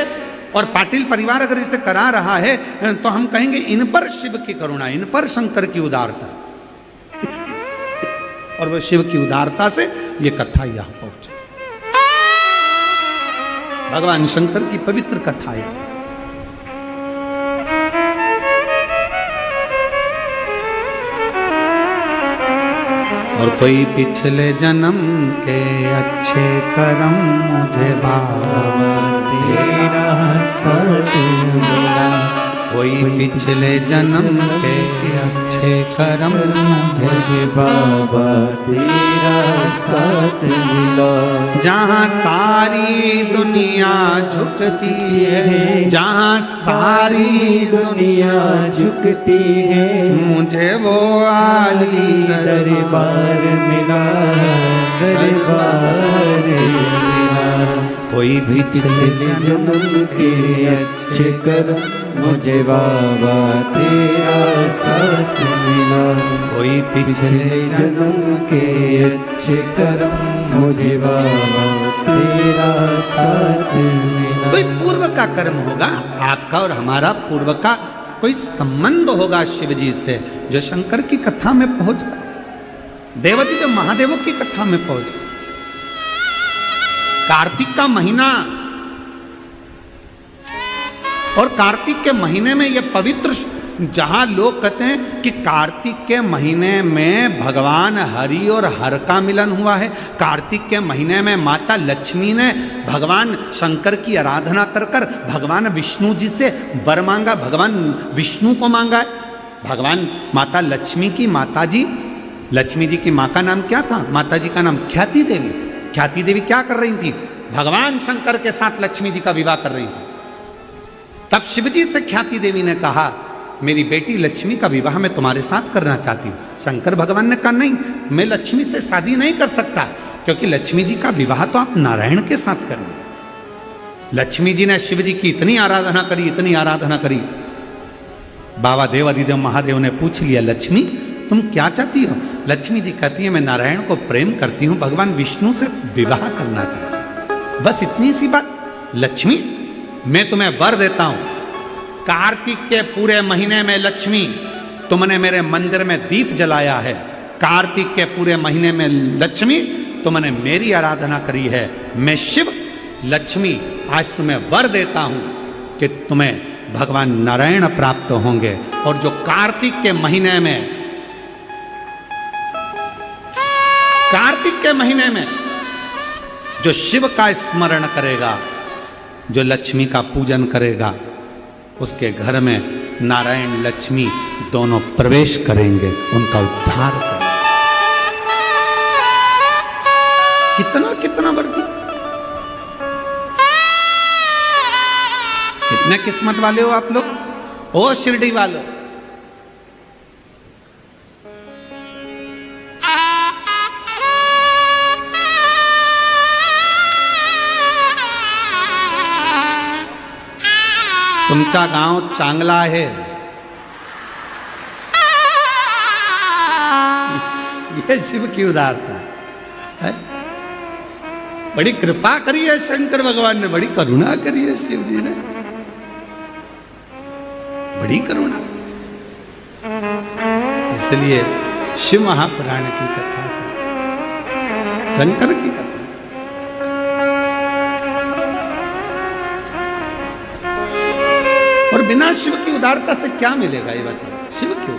और पाटिल परिवार अगर इसे करा रहा है तो हम कहेंगे इन पर शिव की करुणा, इन पर शंकर की उदारता, और वो शिव की उदारता से ये कथा यहां पहुंची। भगवान शंकर की पवित्र कथा है। और कोई पिछले जन्म के अच्छे कर्म मुझे बाबा तेरा साथ मिला, कोई पिछले जन्म के अच्छे कर्म मुझे बाबा तेरा साथ मिला। जहाँ सारी दुनिया झुकती है, जहाँ सारी दुनिया झुकती है, मुझे वो आली दरबार मिला, दरबार मिला। कोई पिछले जन्म के अच्छे कर्म मुझे बाबा तेरा साथ मिला, कोई पिछले जन्म के अच्छे कर्म मुझे बाबा तेरा साथ मिला। कोई पूर्व का कर्म होगा, आपका और हमारा पूर्व का कोई संबंध होगा शिव जी से, जो शंकर की कथा में पहुंच गया, देवाधिदेव महादेवों की कथा में पहुंच गया। कार्तिक का महीना, और कार्तिक के महीने में यह पवित्र, जहां लोग कहते हैं कि कार्तिक के महीने में भगवान हरि और हर का मिलन हुआ है। कार्तिक के महीने में माता लक्ष्मी ने भगवान शंकर की आराधना कर कर भगवान विष्णु जी से वर मांगा, भगवान विष्णु को मांगा है। भगवान माता लक्ष्मी की माता जी, लक्ष्मी जी की माँ का नाम क्या था? माता जी का नाम ख्याति देवी। ख्याति देवी क्या कर रही थी? भगवान शंकर के साथ लक्ष्मी जी का विवाह कर रही थी। तब शिवजी से ख्याति देवी ने कहा, मेरी बेटी लक्ष्मी का विवाह मैं तुम्हारे साथ करना चाहती हूं। शंकर भगवान ने कहा नहीं, मैं लक्ष्मी से शादी नहीं कर सकता, क्योंकि लक्ष्मी जी का विवाह तो आप नारायण के साथ करेंगे। लक्ष्मी जी ने शिव जी की इतनी आराधना करी, इतनी आराधना करी। बाबा देव अधिदेव महादेव ने पूछ लिया, लक्ष्मी तुम क्या चाहती हो? लक्ष्मी जी कहती है, मैं नारायण को प्रेम करती हूं, भगवान विष्णु से विवाह करना चाहती हूं। बस इतनी सी बात। लक्ष्मी मैं तुम्हें वर देता हूं, कार्तिक के पूरे महीने में लक्ष्मी तुमने मेरे मंदिर में दीप जलाया है, कार्तिक के पूरे महीने में लक्ष्मी तुमने मेरी आराधना करी है, मैं शिव लक्ष्मी आज तुम्हें वर देता हूं कि तुम्हें भगवान नारायण प्राप्त होंगे। और जो कार्तिक के महीने में जो शिव का स्मरण करेगा, जो लक्ष्मी का पूजन करेगा, उसके घर में नारायण लक्ष्मी दोनों प्रवेश करेंगे, उनका उद्धार करेंगे। कितना कितना वर्ग, कितने किस्मत वाले हो आप लोग, ओ शिरडी वालों। तुमचा गांव चांगला है, ये शिव की उदारता है। बड़ी कृपा करी है शंकर भगवान ने, बड़ी करुणा करी है शिव जी ने, बड़ी करुणा। इसलिए शिव महापुराण की कथा है, शंकर की कथा। और बिना शिव की उदारता से क्या मिलेगा ये बताओ, शिव क्यों?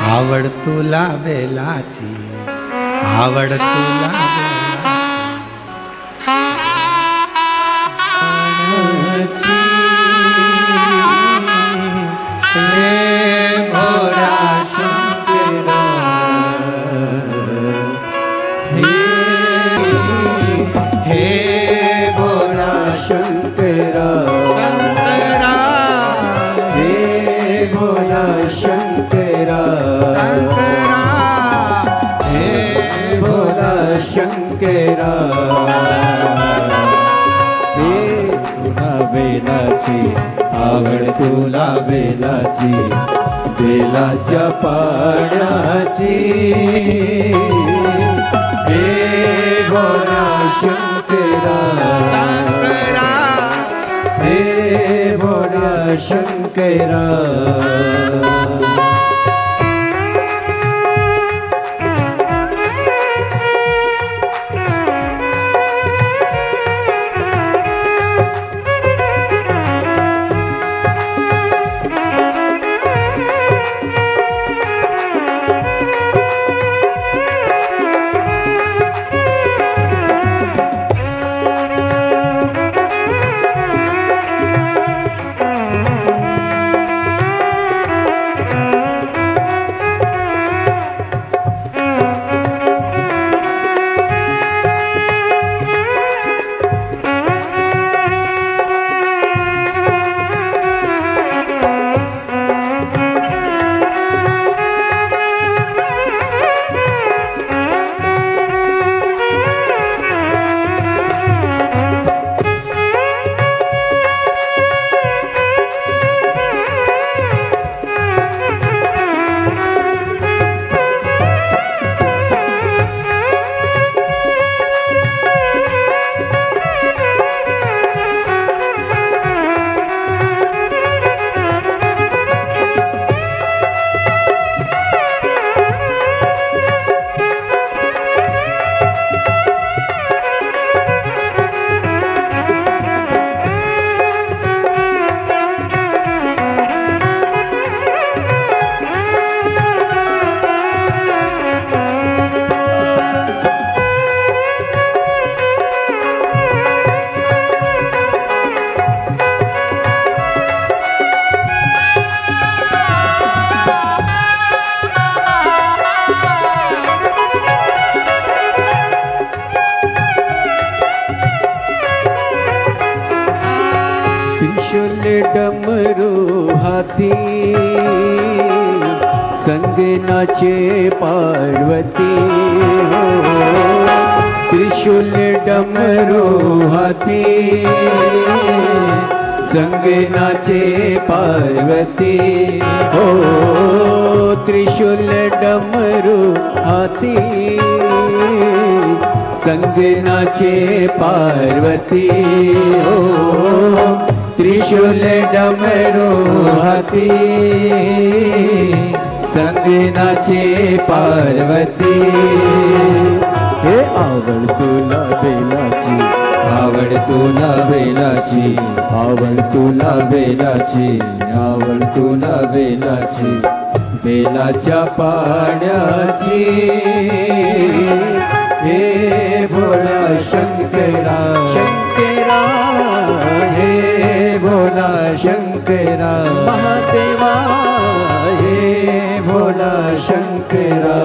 आवडतुला बेलाची, आवडतुला आवडतुला बेलाची, बेलाच्या पाण्याची, हे भोला शंकरा, हे भोला शंकरा। डमरू हाथी संग नाचे पार्वती हो त्रिशूल डमरू हाथी संग नाचे पार्वती हो त्रिशूल डमरू हाथी संग नाचे पार्वती हो त्रिशूल डमरू हाथी संग नाचे पार्वती हे आवड तुला बेलाची आवड तुला बेलाची आवड तुला बेलाची आवड तुला बेलाची बेलाच्या पाण्याची हे भोळा शंकरा शंकरा हे भोला शंकरा महादेवा हे भोला शंकरा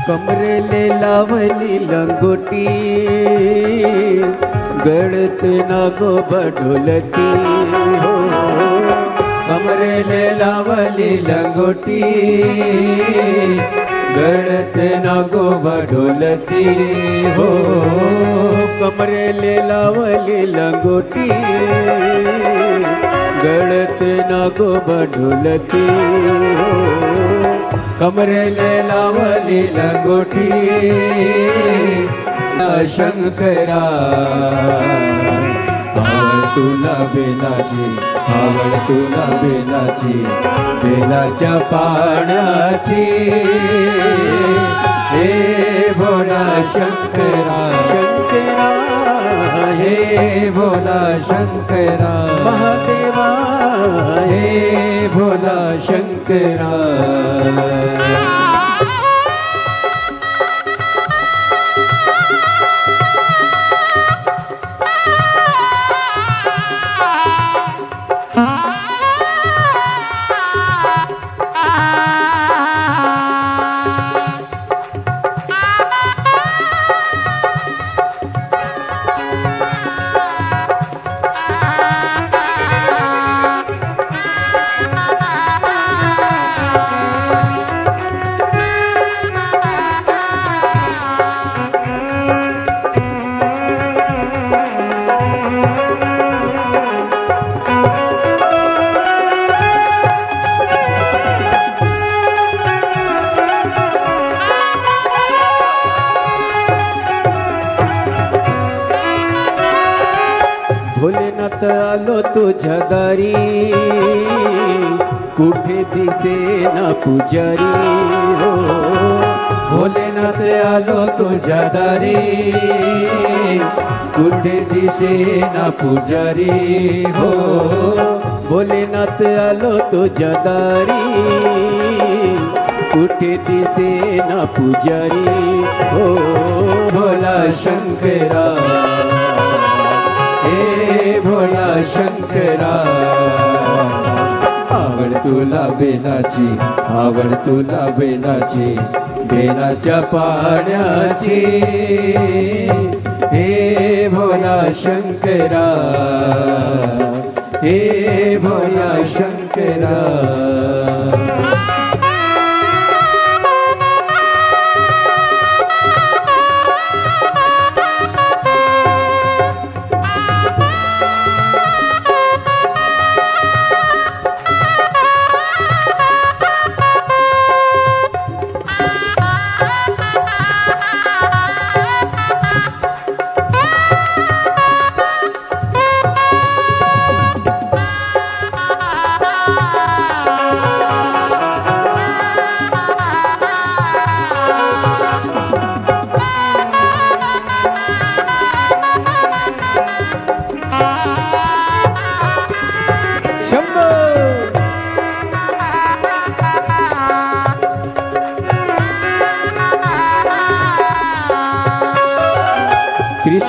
कमरेले लावली लंगोटी गळत नागो बढोलती हो कमरेले लावली लंगोटी गळत नागो बढोलती हो कमरेले लावली लंगोटी गळत नागो बढोलती हो कमरेले लावली लंगोटी शंकरा आवड तुला बेलाची आवड तुला बेलाची बेलाच्या पाण्याची हे भोला शंकरा शंकरा हे भोला शंकरा महादेवा हे भोला शंकरा भोलेनाथ आलो तुझ्या दारी कुठे दिसेना पुजारी हो भोलेनाथ आलो तुझ्या दारी कुठे दिसेना पुजारी हो भोलेनाथ आलो तुझ्या दारी कुठे दिसेना पुजारी हो भोला शंकरा हे भोला शंकरा आवड तुला बेलाची आवड तुला बेलाची बेलाच्या पाण्याची हे भोला शंकरा हे भोला शंकरा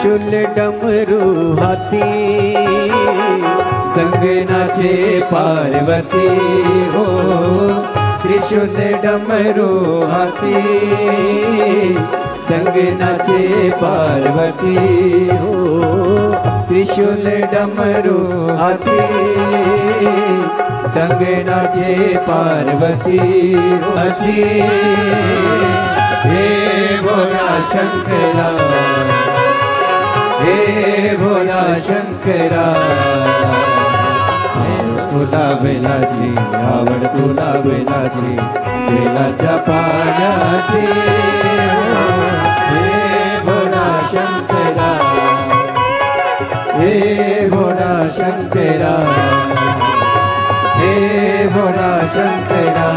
त्रिशूल डमरू हाथी संग नाचे पार्वती हो त्रिशूल डमरू हाथी संग नाचे पार्वती हो त्रिशूल डमरू हाथी संग नाचे पार्वती अजी हे भोला शंकरा हे भोला शंकरा तुला बेलाची आवड तुला बेलाची बेलाच्या पाण्याची हे भोला शंकरा हे भोला शंकरा हे भोला शंकरा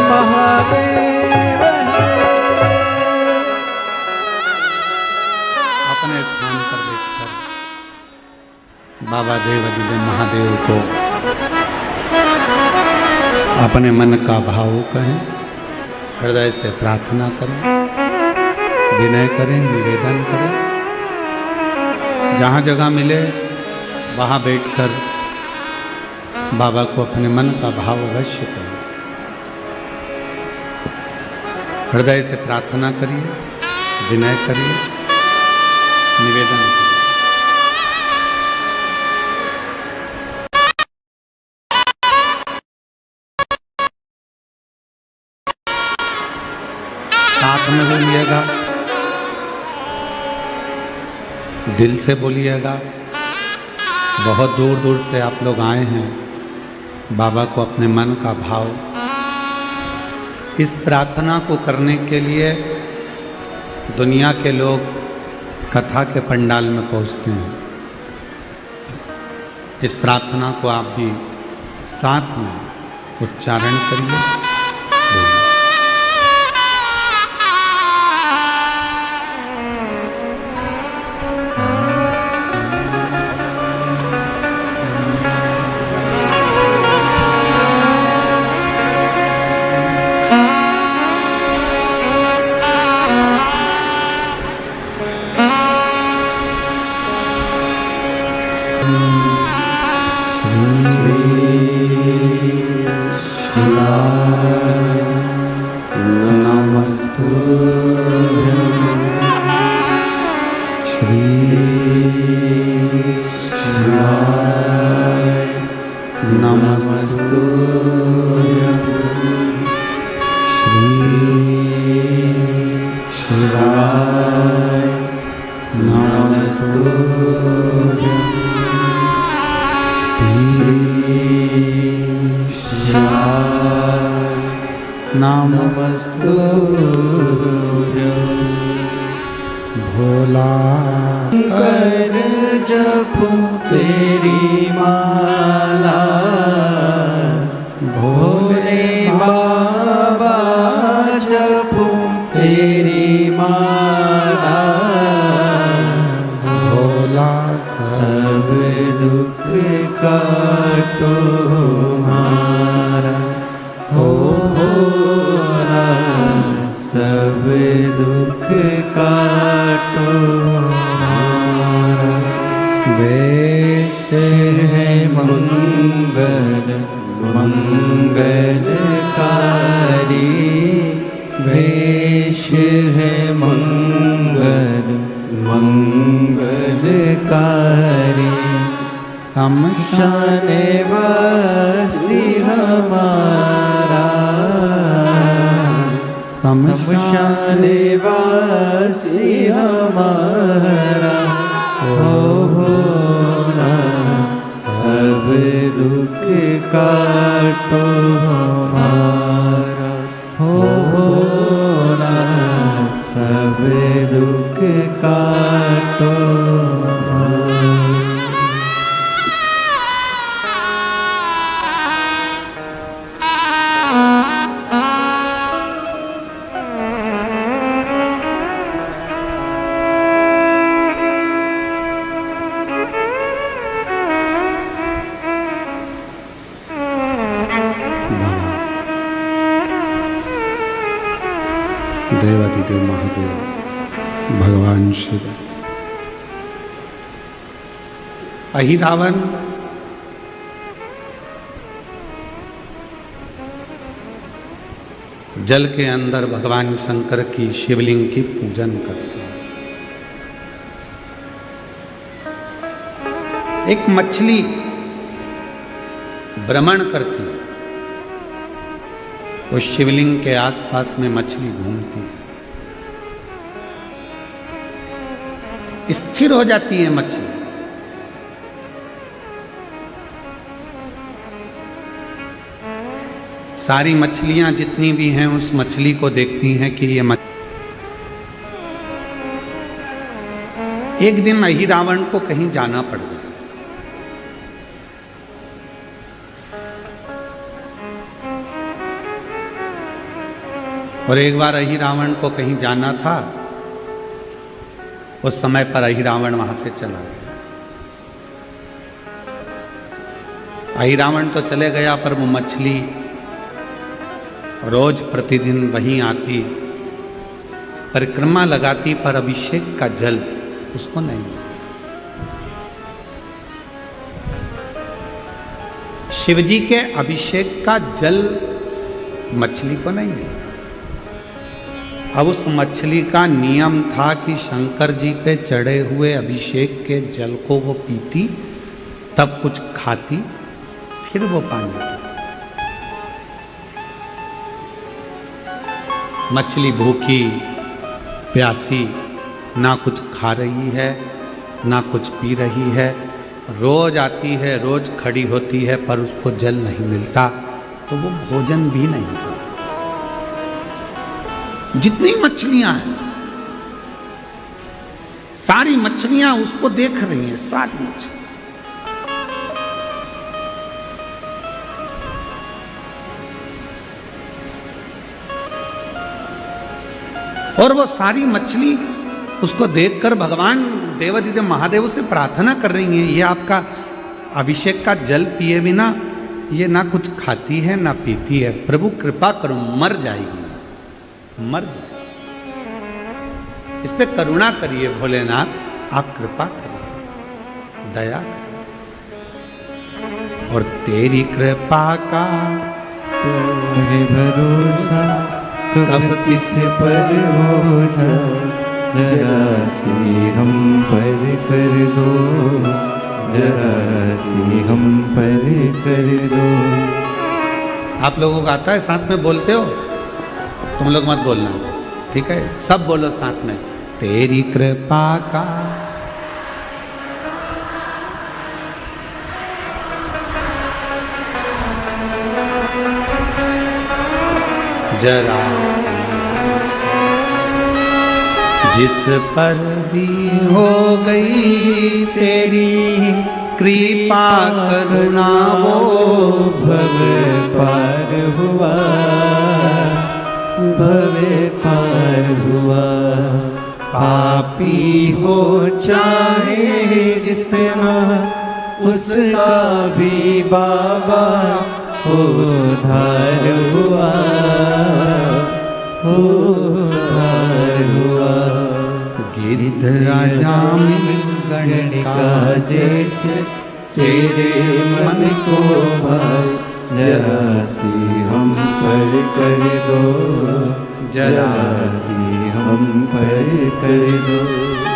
महादेव अपने स्थान पर देखकर बाबा देवाधिदेव महादेव को अपने मन का भाव कहें, हृदय से प्रार्थना करें, विनय करें, निवेदन करें। जहाँ जगह मिले वहाँ बैठकर बाबा को अपने मन का भाव अवश्य करें। हृदय से प्रार्थना करिए, विनय करिए, निवेदन करिए। साथ में बोलिएगा, दिल से बोलिएगा। बहुत दूर दूर से आप लोग आए हैं बाबा को अपने मन का भाव इस प्रार्थना को करने के लिए। दुनिया के लोग कथा के पंडाल में पहुंचते हैं। इस प्रार्थना को आप भी साथ में उच्चारण करिए। भोला कर जपू तेरी माला, भोले बाबा जपू तेरी माला, भोला सब दुख काटो हमारा, हो भोला सब दुख काटो हमारा। वेश है मंगल मंगलकारी, वेश है मंगल मंगलकारी, शमशान वासी हमारा, शमशान वासी हमारा, हो भोला सब दुख काटो हमारा, हो भोला सब दुख काटो हमारा। देवाधिदेव महादेव भगवान शिव अहिरावण जल के अंदर भगवान शंकर की शिवलिंग की पूजन करते हैं। एक मछली भ्रमण करती है, उस शिवलिंग के आसपास में मछली घूमती है, स्थिर हो जाती है मछली। सारी मछलियां जितनी भी हैं उस मछली को देखती हैं कि ये एक दिन अहिरावण को कहीं जाना पड़ गया। और एक बार अहिरावण को कहीं जाना था, उस समय पर अहिरावण वहां से चला गया। अहिरावण तो चले गया, पर वो मछली रोज प्रतिदिन वहीं आती, परिक्रमा लगाती, पर अभिषेक का जल उसको नहीं मिलता। शिवजी के अभिषेक का जल मछली को नहीं मिलता। अब उस मछली का नियम था कि शंकर जी पे चढ़े हुए अभिषेक के जल को वो पीती, तब कुछ खाती, फिर वो पानी पीती। मछली भूखी प्यासी ना कुछ खा रही है ना कुछ पी रही है, रोज आती है, रोज खड़ी होती है, पर उसको जल नहीं मिलता, तो वो भोजन भी नहीं करती। जितनी मछलियां हैं, सारी मछलियां उसको देख रही हैं, सारी मछलियां। और वो सारी मछली उसको देखकर भगवान देवाधिदेव महादेव से प्रार्थना कर रही हैं, ये आपका अभिषेक का जल पिए बिना ये ना कुछ खाती है ना पीती है, प्रभु कृपा करो, मर जाएगी, मर जाए, इस पे करुणा करिए भोलेनाथ, आप कृपा करिए, दया करिए। और तेरी कृपा का कोई भरोसा कब किस पर हो जाए, जरा सी हम पर कर दो, जरा सी हम पर कर दो। आप लोगों को आता है, साथ में बोलते हो? तुम लोग मत बोलना, ठीक है? सब बोलो साथ में, तेरी कृपा का जरा जिस पर भी हो गई तेरी कृपा करुणा, वो भव पार हुआ, भवे पार हुआ। पापी हो चाहे जितना, उसका भी बाबा उद्धार हुआ, उद्धार हुआ। गिरधराजाम गणिका जैसे तेरे मन को भाई, जरा सी हम पर कर दो, जरा सी हम पर कर दो।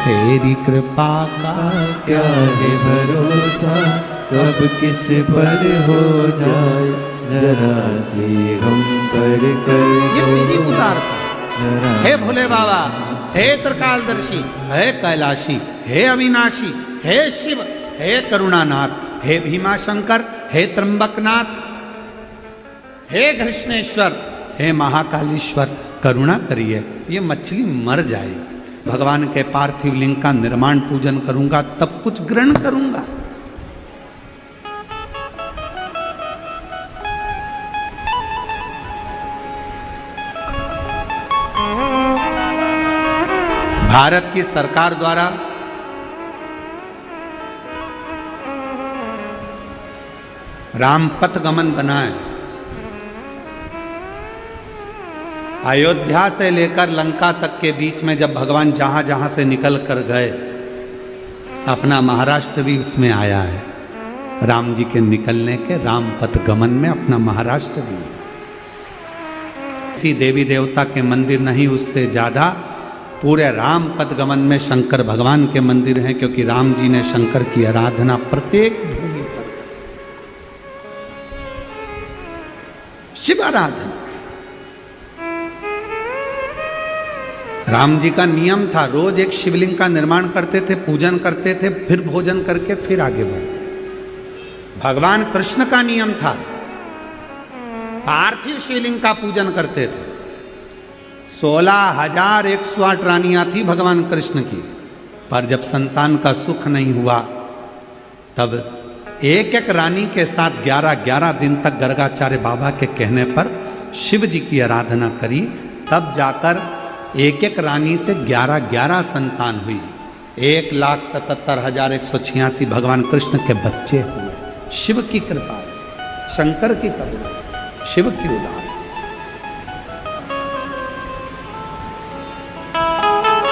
तेरी कृपा का क्या है भरोसा कब किस पर हो जाए, जरा सी हम पर कर ये दो, तेरी उदारता। जरा हे भोले बाबा, हे त्रिकालदर्शी, हे कैलाशी, हे अविनाशी, हे शिव, हे करुणानाथ, हे भीमा शंकर, हे त्र्यंबकनाथ, हे कृष्णेश्वर, हे महाकालेश्वर, करुणा करिए, ये मछली मर जाएगी। भगवान के पार्थिव लिंग का निर्माण पूजन करूंगा, तब कुछ ग्रहण करूंगा। भारत की सरकार द्वारा रामपथ गमन बना है। अयोध्या से लेकर लंका तक के बीच में जब भगवान जहां जहां से निकल कर गए, अपना महाराष्ट्र भी इसमें आया है। राम जी के निकलने के राम पथ गमन में अपना महाराष्ट्र भी है। किसी देवी देवता के मंदिर नहीं, उससे ज्यादा पूरे राम पथ गमन में शंकर भगवान के मंदिर हैं, क्योंकि राम जी ने शंकर की आराधना प्रत्येक भूमि पर, शिव आराधना। राम जी का नियम था, रोज एक शिवलिंग का निर्माण करते थे, पूजन करते थे, फिर भोजन करके फिर आगे बढ़े। भगवान कृष्ण का नियम था, पार्थिव शिवलिंग का पूजन करते थे। 16,108 रानियां थी भगवान कृष्ण की, पर जब संतान का सुख नहीं हुआ तब एक एक रानी के साथ 11-11 दिन तक गर्गाचार्य बाबा के कहने पर शिव जी की आराधना करी। तब जाकर एक एक रानी से 11-11 संतान हुई। 1,77,186 भगवान कृष्ण के बच्चे हुए, शिव की कृपा से, शंकर की करुणा, शिव की उदार।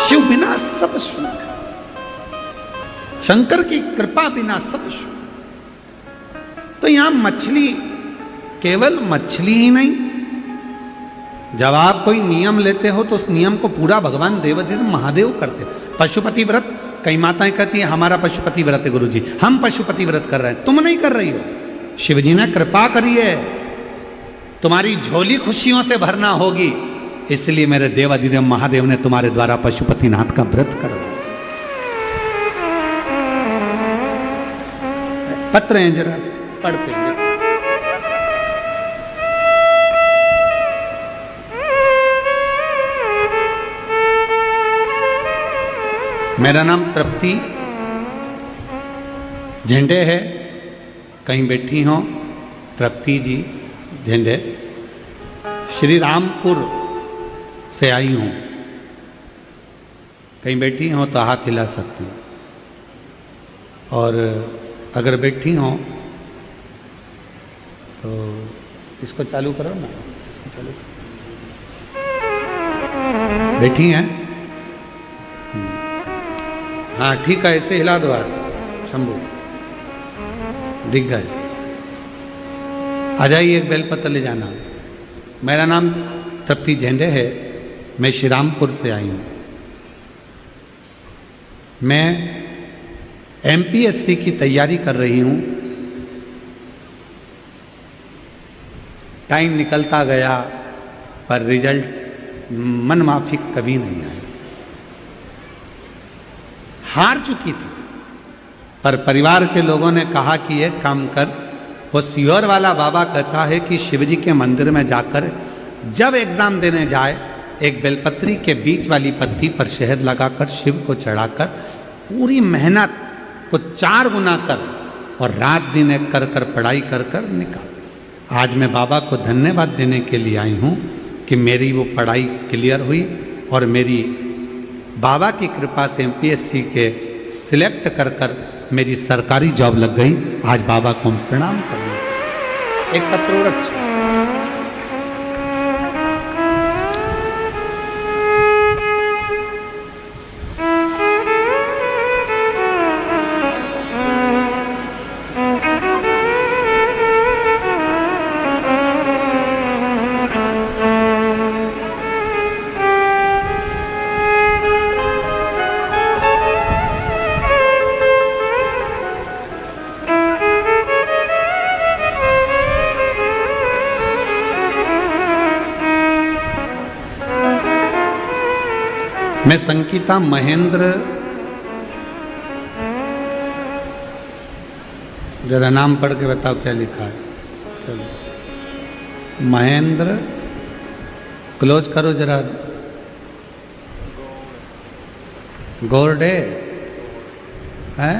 शिव बिना सब शून्य, शंकर की कृपा बिना सब शून्य। तो यहां मछली, केवल मछली ही नहीं, जब आप कोई नियम लेते हो तो उस नियम को पूरा भगवान देवाधिदेव महादेव करते। पशुपति व्रत, कई माताएं कहती हैं हमारा पशुपति व्रत है गुरुजी, हम पशुपति व्रत कर रहे हैं, तुम नहीं कर रही हो। शिवजी ने कृपा करी है, तुम्हारी झोली खुशियों से भरना होगी, इसलिए मेरे देवाधिदेव महादेव ने तुम्हारे द्वारा पशुपतिनाथ का व्रत करवाया। पत्र हैं, जरा पढ़ते हैं। मेरा नाम तृप्ति झंडे है, कहीं बैठी हो तृप्ति जी झंडे, श्री रामपुर से आई हूं। कहीं बैठी हो तो हाथ हिला सकती हूं, और अगर बैठी हो तो इसको चालू करो ना, इसको चालू करो। बैठी हैं? हाँ ठीक है, ऐसे हिला दो हाथ, शंभू दिख गए। आ जाइए, एक बेलपत्र ले जाना। मेरा नाम तृप्ति झंडे है, मैं श्रीरामपुर से आई हूँ। मैं एमपीएससी की तैयारी कर रही हूँ। टाइम निकलता गया पर रिजल्ट मन माफिक कभी नहीं आया। हार चुकी थी, पर परिवार के लोगों ने कहा कि एक काम कर, वो सियोर वाला बाबा कहता है कि शिवजी के मंदिर में जाकर जब एग्जाम देने जाए, एक बेलपत्री के बीच वाली पत्ती पर शहद लगाकर शिव को चढ़ाकर पूरी मेहनत को 4 गुना कर और रात दिन एक कर कर पढ़ाई कर कर निकाल। आज मैं बाबा को धन्यवाद देने के लिए आई हूँ कि मेरी वो पढ़ाई क्लियर हुई और मेरी बाबा की कृपा से एमपीएससी के सिलेक्ट कर कर मेरी सरकारी जॉब लग गई। आज बाबा को हम प्रणाम करें। एक पत्र और अच्छा, मैं संगीता महेंद्र, जरा नाम पढ़ के बताओ क्या लिखा है। चलो महेंद्र, क्लोज करो जरा। गोरडे है,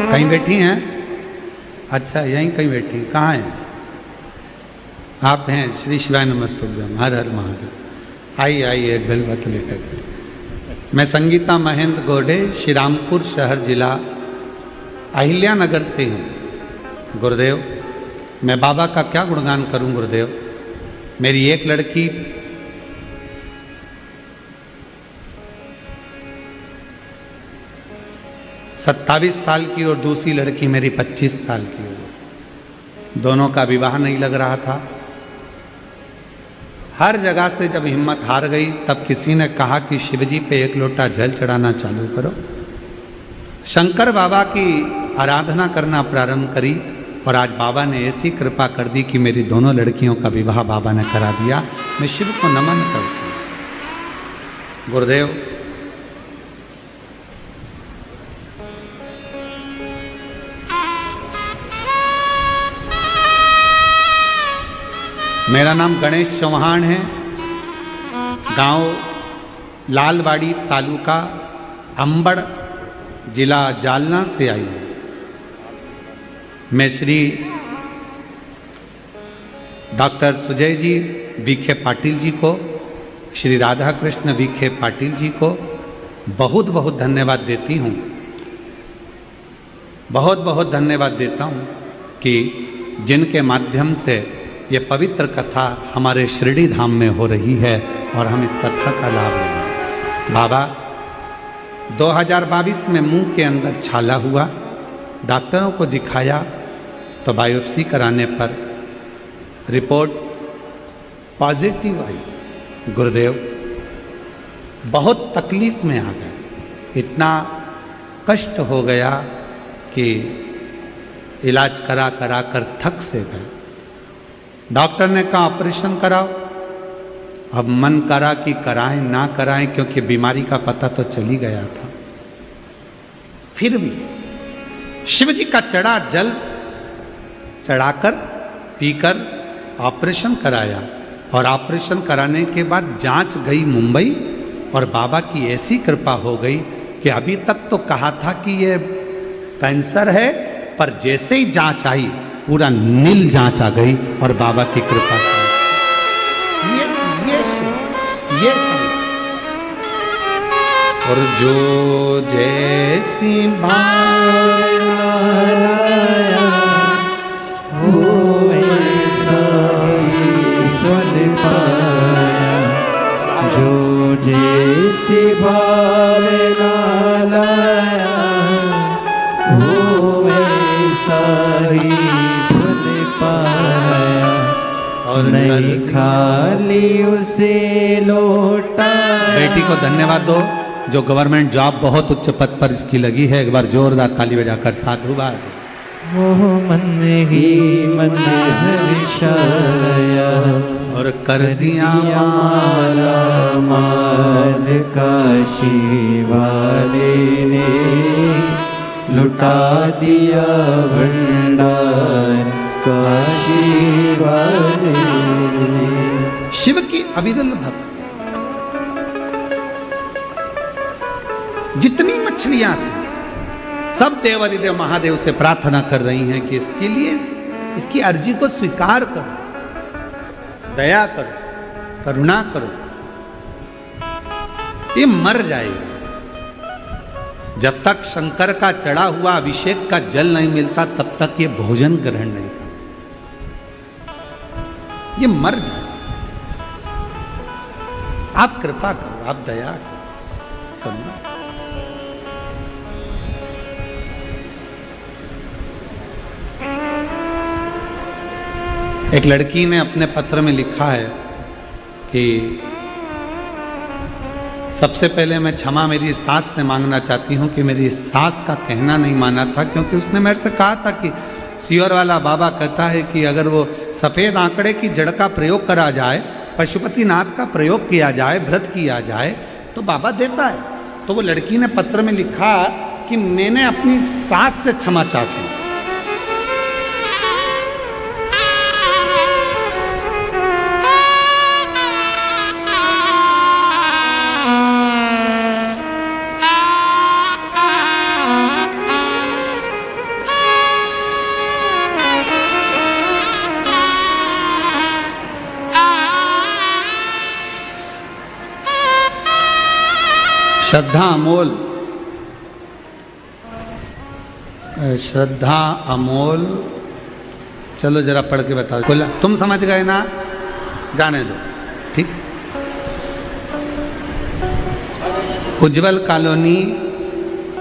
कहीं बैठी हैं? अच्छा यहीं कहीं बैठी, कहाँ हैं आप? हैं श्री शिवाय नमस्तुभ्यम, हर हर महादेव। आइए आइए, एक बेलपत्र लेकर के। मैं संगीता महेंद्र गोडे, श्रीरामपुर शहर जिला अहिल्या नगर से हूँ। गुरुदेव, मैं बाबा का क्या गुणगान करूँ गुरुदेव। मेरी एक लड़की 27 साल की और दूसरी लड़की मेरी 25 साल की हो गई। दोनों का विवाह नहीं लग रहा था। हर जगह से जब हिम्मत हार गई तब किसी ने कहा कि शिवजी पे एक लोटा जल चढ़ाना चालू करो। शंकर बाबा की आराधना करना प्रारंभ करी और आज बाबा ने ऐसी कृपा कर दी कि मेरी दोनों लड़कियों का विवाह बाबा ने करा दिया। मैं शिव को नमन करती हूँ। गुरुदेव, मेरा नाम गणेश चौहान है। गांव लालवाड़ी, तालुका अंबड़, जिला जालना से आई हूँ। मैं श्री डॉक्टर सुजय जी विखे पाटिल जी को, श्री राधा कृष्ण विखे पाटिल जी को बहुत बहुत धन्यवाद देती हूँ। बहुत बहुत धन्यवाद देता हूँ कि जिनके माध्यम से ये पवित्र कथा हमारे शिरडी धाम में हो रही है और हम इस कथा का लाभ ले रहे हैं। बाबा, 2022 में मुंह के अंदर छाला हुआ, डॉक्टरों को दिखाया तो बायोप्सी कराने पर रिपोर्ट पॉजिटिव आई। गुरुदेव, बहुत तकलीफ में आ गए। इतना कष्ट हो गया कि इलाज करा करा कर थक से गए। डॉक्टर ने कहा ऑपरेशन कराओ। अब मन करा कि कराएं ना कराएं, क्योंकि बीमारी का पता तो चल ही गया था। फिर भी शिव जी का चढ़ा जल चढ़ाकर पीकर ऑपरेशन कराया और ऑपरेशन कराने के बाद जांच गई मुंबई और बाबा की ऐसी कृपा हो गई कि अभी तक तो कहा था कि ये कैंसर है, पर जैसे ही जांच आई पूरा नील जांच आ गई और बाबा की कृपा से ये और जो जैसी लाया वो वैसा ही फल पाया। जो जैसी भावना लाया वो वैसा ही फल पाया। और नहीं खाली उसे लौटा। बेटी को धन्यवाद दो जो गवर्नमेंट जॉब बहुत उच्च पद पर इसकी लगी है। एक बार जोरदार ताली बजाकर साधुवाद। मोह मन ही मन हर्षाया और कर दिया माला माल काशी वाले ने लुटा दिया भंडार काशी वाले ने। शिव की अविरल भक्ति। जितनी मछलियां थी सब देवादिदेव महादेव से प्रार्थना कर रही हैं कि इसके लिए इसकी अर्जी को स्वीकार करो, दया करो, करुणा करो, ये मर जाएगा। जब तक शंकर का चढ़ा हुआ अभिषेक का जल नहीं मिलता तब तक ये भोजन ग्रहण नहीं करता, ये मर जाए। आप कृपा करो, आप दया करो। एक लड़की ने अपने पत्र में लिखा है कि सबसे पहले मैं क्षमा मेरी सास से मांगना चाहती हूँ कि मेरी सास का कहना नहीं माना था, क्योंकि उसने मेरे से कहा था कि सियोर वाला बाबा कहता है कि अगर वो सफ़ेद आंकड़े की जड़ का प्रयोग करा जाए, पशुपतिनाथ का प्रयोग किया जाए, व्रत किया जाए तो बाबा देता है। तो वो लड़की ने पत्र में लिखा कि मैंने अपनी सास से क्षमा चाहती हूँ। श्रद्धा अमोल, श्रद्धा अमोल, चलो जरा पढ़ के बताओ। बोला तुम समझ गए ना, जाने दो, ठीक। उज्जवल कॉलोनी,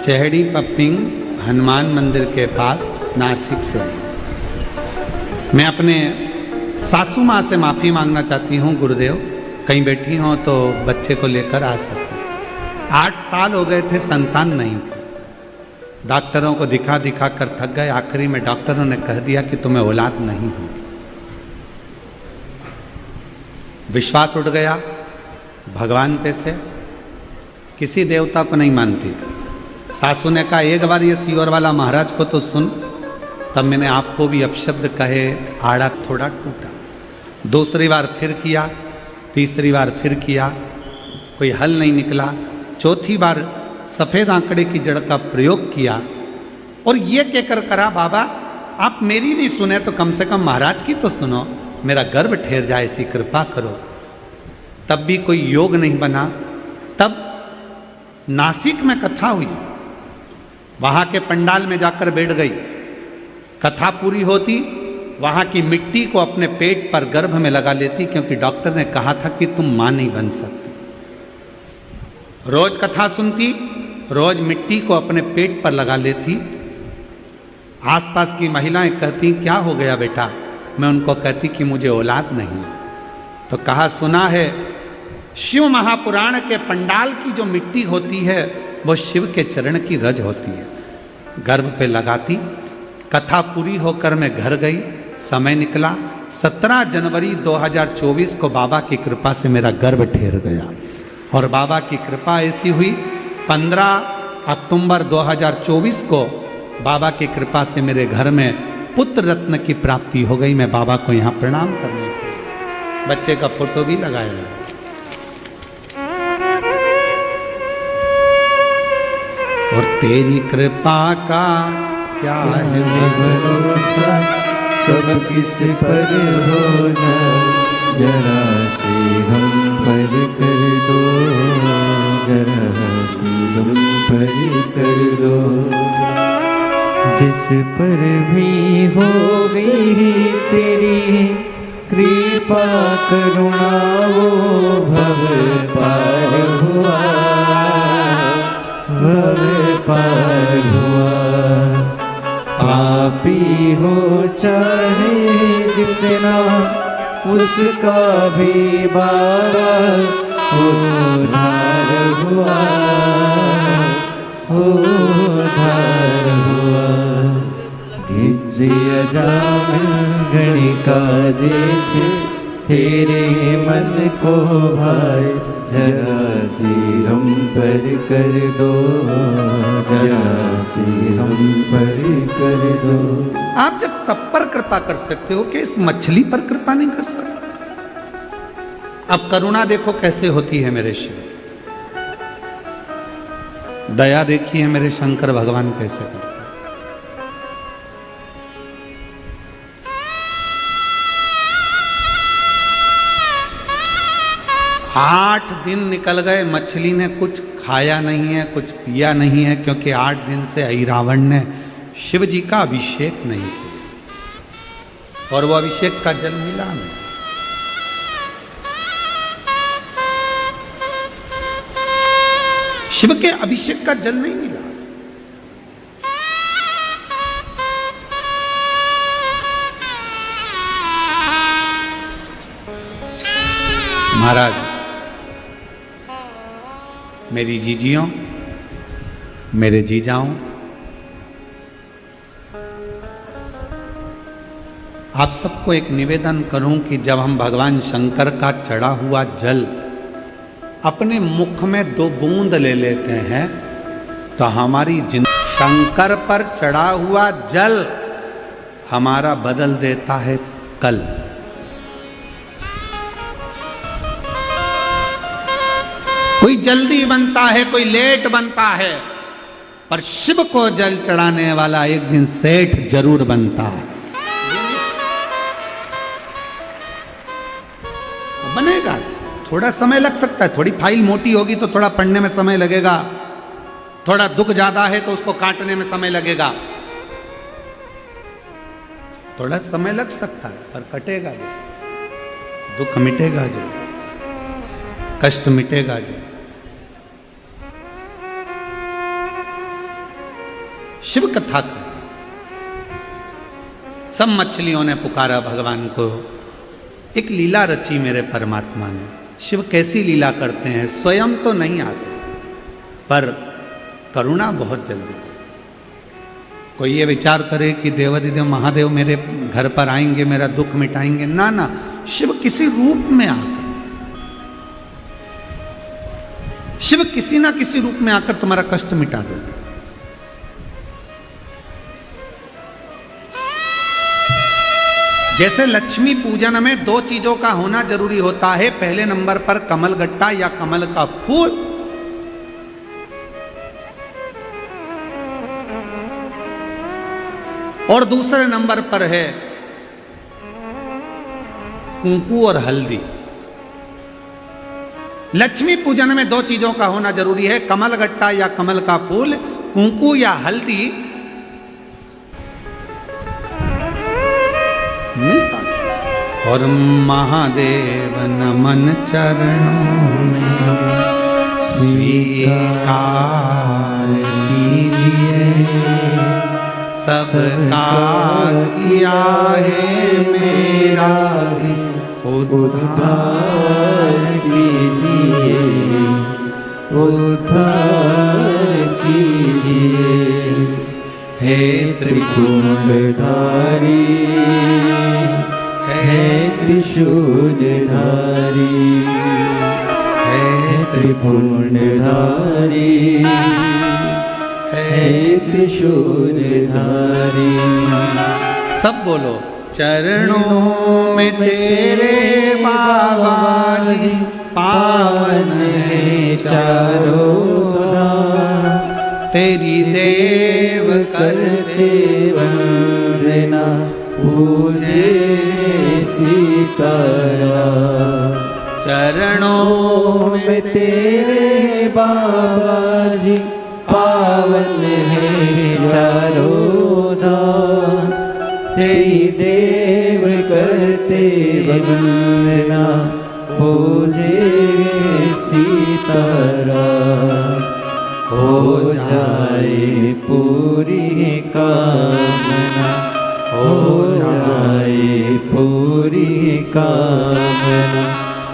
चेहड़ी पप्पिंग हनुमान मंदिर के पास नासिक से। मैं अपने सासू माँ से माफ़ी मांगना चाहती हूँ गुरुदेव, कहीं बैठी हो तो बच्चे को लेकर आ सकते। 8 साल हो गए थे, संतान नहीं थी। डॉक्टरों को दिखा दिखा कर थक गए। आखिरी में डॉक्टरों ने कह दिया कि तुम्हें औलाद नहीं होगी। विश्वास उठ गया भगवान पे से, किसी देवता को नहीं मानती थी। सासू ने कहा एक बार ये सीवर वाला महाराज को तो सुन। तब मैंने आपको भी अपशब्द कहे, आड़ा थोड़ा टूटा। दूसरी बार फिर किया, तीसरी बार फिर किया, कोई हल नहीं निकला। चौथी बार सफ़ेद आंकड़े की जड़ का प्रयोग किया और ये कहकर करा, बाबा आप मेरी नहीं सुने तो कम से कम महाराज की तो सुनो, मेरा गर्भ ठहर जाए, ऐसी कृपा करो। तब भी कोई योग नहीं बना। तब नासिक में कथा हुई, वहां के पंडाल में जाकर बैठ गई। कथा पूरी होती, वहां की मिट्टी को अपने पेट पर गर्भ में लगा लेती, क्योंकि डॉक्टर ने कहा था कि तुम मां नहीं बन सकती। रोज कथा सुनती, रोज मिट्टी को अपने पेट पर लगा लेती। आसपास की महिलाएं कहती क्या हो गया बेटा? मैं उनको कहती कि मुझे औलाद नहीं। तो कहा सुना है शिव महापुराण के पंडाल की जो मिट्टी होती है वो शिव के चरण की रज होती है। गर्भ पे लगाती। कथा पूरी होकर मैं घर गई, समय निकला 17 जनवरी 2024 को बाबा की कृपा से मेरा गर्भ ठहर गया। और बाबा की कृपा ऐसी हुई 15 अक्टूबर 2024 को बाबा की कृपा से मेरे घर में पुत्र रत्न की प्राप्ति हो गई। मैं बाबा को यहाँ प्रणाम करने के लिए बच्चे का फोटो भी लगाया है। और तेरी कृपा का क्या है भरोसा, कब किस पर हो जाए, जरा से हम पर कर दो, जरा से हम पर कर दो। जिस पर भी हो गई तेरी कृपा करुणा, वो भव पार हुआ, भव पार हुआ। पापी हो चाहे जितना, उसका भी बाबा उद्धार हुआ, उद्धार हुआ। गिद्ध अजामिल गणिका जैसे तेरे मन को भाए, जरा सी हम पर कर दो, जरा सी हम पर कर दो। आप जब सब पर कृपा कर सकते हो कि इस मछली पर कृपा नहीं कर सकते? अब करुणा देखो कैसे होती है मेरे शिव, दया देखिए मेरे शंकर भगवान कैसे करते हैं। 8 दिन निकल गए, मछली ने कुछ खाया नहीं है, कुछ पिया नहीं है, क्योंकि 8 दिन से ऐरावण ने शिव जी का अभिषेक नहीं किया और वो अभिषेक का जल मिला नहीं। शिव के अभिषेक का जल नहीं मिला। महाराज, मेरी जीजियों, मेरे जीजाओं, आप सबको एक निवेदन करूं कि जब हम भगवान शंकर का चढ़ा हुआ जल अपने मुख में 2 बूंद ले लेते हैं तो हमारी जिंदगी, शंकर पर चढ़ा हुआ जल हमारा बदल देता है कल। कोई जल्दी बनता है, कोई लेट बनता है, पर शिव को जल चढ़ाने वाला एक दिन सेठ जरूर बनता है। बनेगा, थोड़ा समय लग सकता है, थोड़ी फाइल मोटी होगी तो थोड़ा पढ़ने में समय लगेगा, थोड़ा दुख ज्यादा है तो उसको काटने में समय लगेगा, थोड़ा समय लग सकता है, पर कटेगा जो, दुख मिटेगा जो, कष्ट मिटेगा जो। शिव कथा को सब मछलियों ने पुकारा भगवान को। एक लीला रची मेरे परमात्मा ने। शिव कैसी लीला करते हैं, स्वयं तो नहीं आते पर करुणा बहुत जल्दी। कोई ये विचार करे कि देवाधिदेव महादेव मेरे घर पर आएंगे, मेरा दुख मिटाएंगे, ना ना, शिव किसी रूप में आकर, शिव किसी ना किसी रूप में आकर तुम्हारा कष्ट मिटा देते। जैसे लक्ष्मी पूजन में दो चीजों का होना जरूरी होता है, पहले नंबर पर कमल गट्टा या कमल का फूल, और दूसरे नंबर पर है कुंकू और हल्दी। लक्ष्मी पूजन में दो चीजों का होना जरूरी है, कमल गट्टा या कमल का फूल, कुंकू या हल्दी मिलता। और महादेव नमन चरणों में स्वीकार कीजिए, सबका किया है मेरा उद्धार कीजिए, उद्धार कीजिए। हे त्रिपुंडधारी, हे त्रिशूलधारी, हे त्रिपुंडधारी, हे त्रिशूलधारी। सब बोलो। चरणों में तेरे बाबा जी पावन है चारों धाम, तेरी देव करते वंदना पूजे सीताराम। चरणों में तेरे बाबा जी पावन है चारों धाम, तेरी देव करते वंदना पूजे सीताराम। हो जाए पूरी कामना, हो जाए पूरी कामना,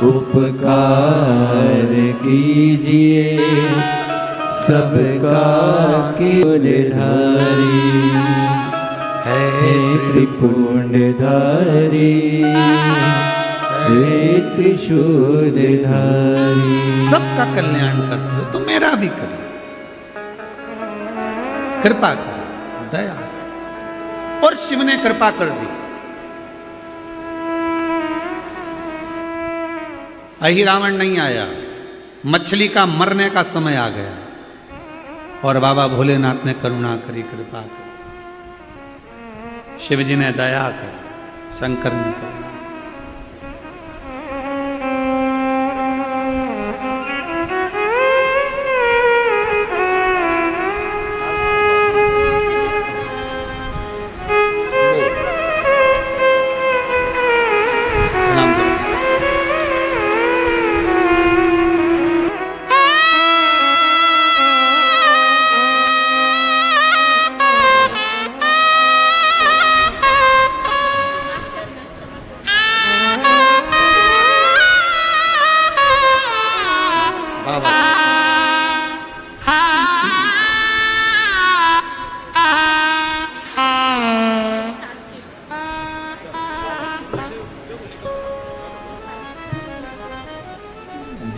उपकार कीजिए सबका कुलधारी। हे त्रिपुंडधारी, हे त्रिशूलधारी। सबका कल्याण करते हो तो मेरा भी करो, कृपा करो, दया करो। और शिव ने कृपा कर दी। अहिरावण नहीं आया, मछली का मरने का समय आ गया और बाबा भोलेनाथ ने करुणा करी, कृपा करी। शिव जी ने दया करी, शंकर ने करुणा।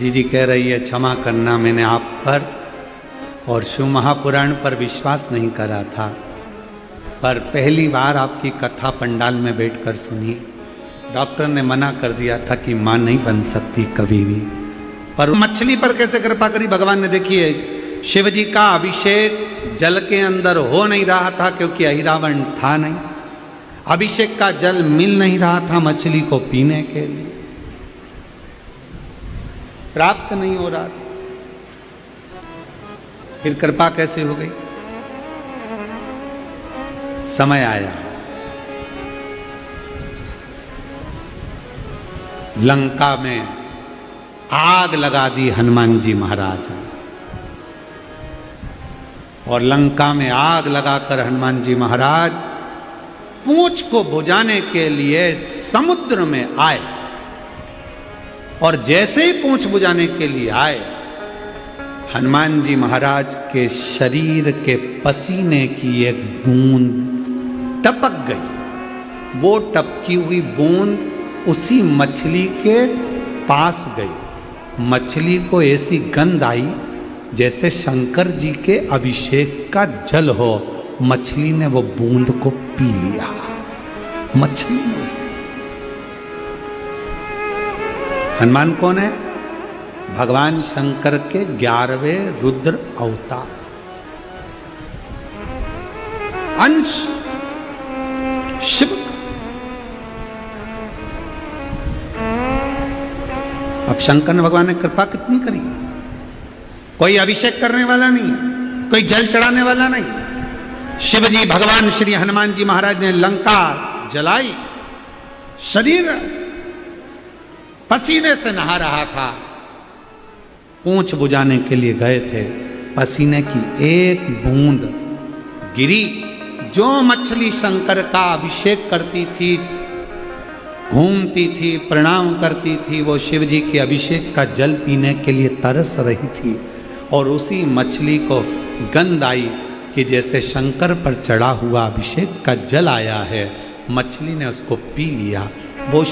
जी कह रही है क्षमा करना, मैंने आप पर और शिव महापुराण पर विश्वास नहीं करा था, पर पहली बार आपकी कथा पंडाल में बैठकर सुनी। डॉक्टर ने मना कर दिया था कि मां नहीं बन सकती कभी भी, पर मछली पर कैसे कृपा करी भगवान ने। देखिए शिव जी का अभिषेक जल के अंदर हो नहीं रहा था क्योंकि अहिरावण था नहीं, अभिषेक का जल मिल नहीं रहा था मछली को पीने के लिए, प्राप्त नहीं हो रहा था। फिर कृपा कैसे हो गई? समय आया, लंका में आग लगा दी हनुमान जी महाराज। और लंका में आग लगाकर हनुमान जी महाराज पूंछ को बुझाने के लिए समुद्र में आए। और जैसे ही पूंछ बुझाने के लिए आए, हनुमान जी महाराज के शरीर के पसीने की एक बूंद टपक गई। वो टपकी हुई बूंद उसी मछली के पास गई। मछली को ऐसी गंध आई जैसे शंकर जी के अभिषेक का जल हो। मछली ने वो बूंद को पी लिया। मछली ने हनुमान कौन है? भगवान शंकर के 11वें रुद्र अवतार, अंश शिव। अब शंकर ने भगवान ने कृपा कितनी करी। कोई अभिषेक करने वाला नहीं, कोई जल चढ़ाने वाला नहीं। शिव जी भगवान श्री हनुमान जी महाराज ने लंका जलाई। शरीर पसीने से नहा रहा था। पूंछ बुझाने के लिए गए थे। पसीने की एक बूंद गिरी। जो मछली शंकर का अभिषेक करती थी, घूमती थी, प्रणाम करती थी, वो शिव जी के अभिषेक का जल पीने के लिए तरस रही थी। और उसी मछली को गंध आई कि जैसे शंकर पर चढ़ा हुआ अभिषेक का जल आया है। मछली ने उसको पी लिया। वो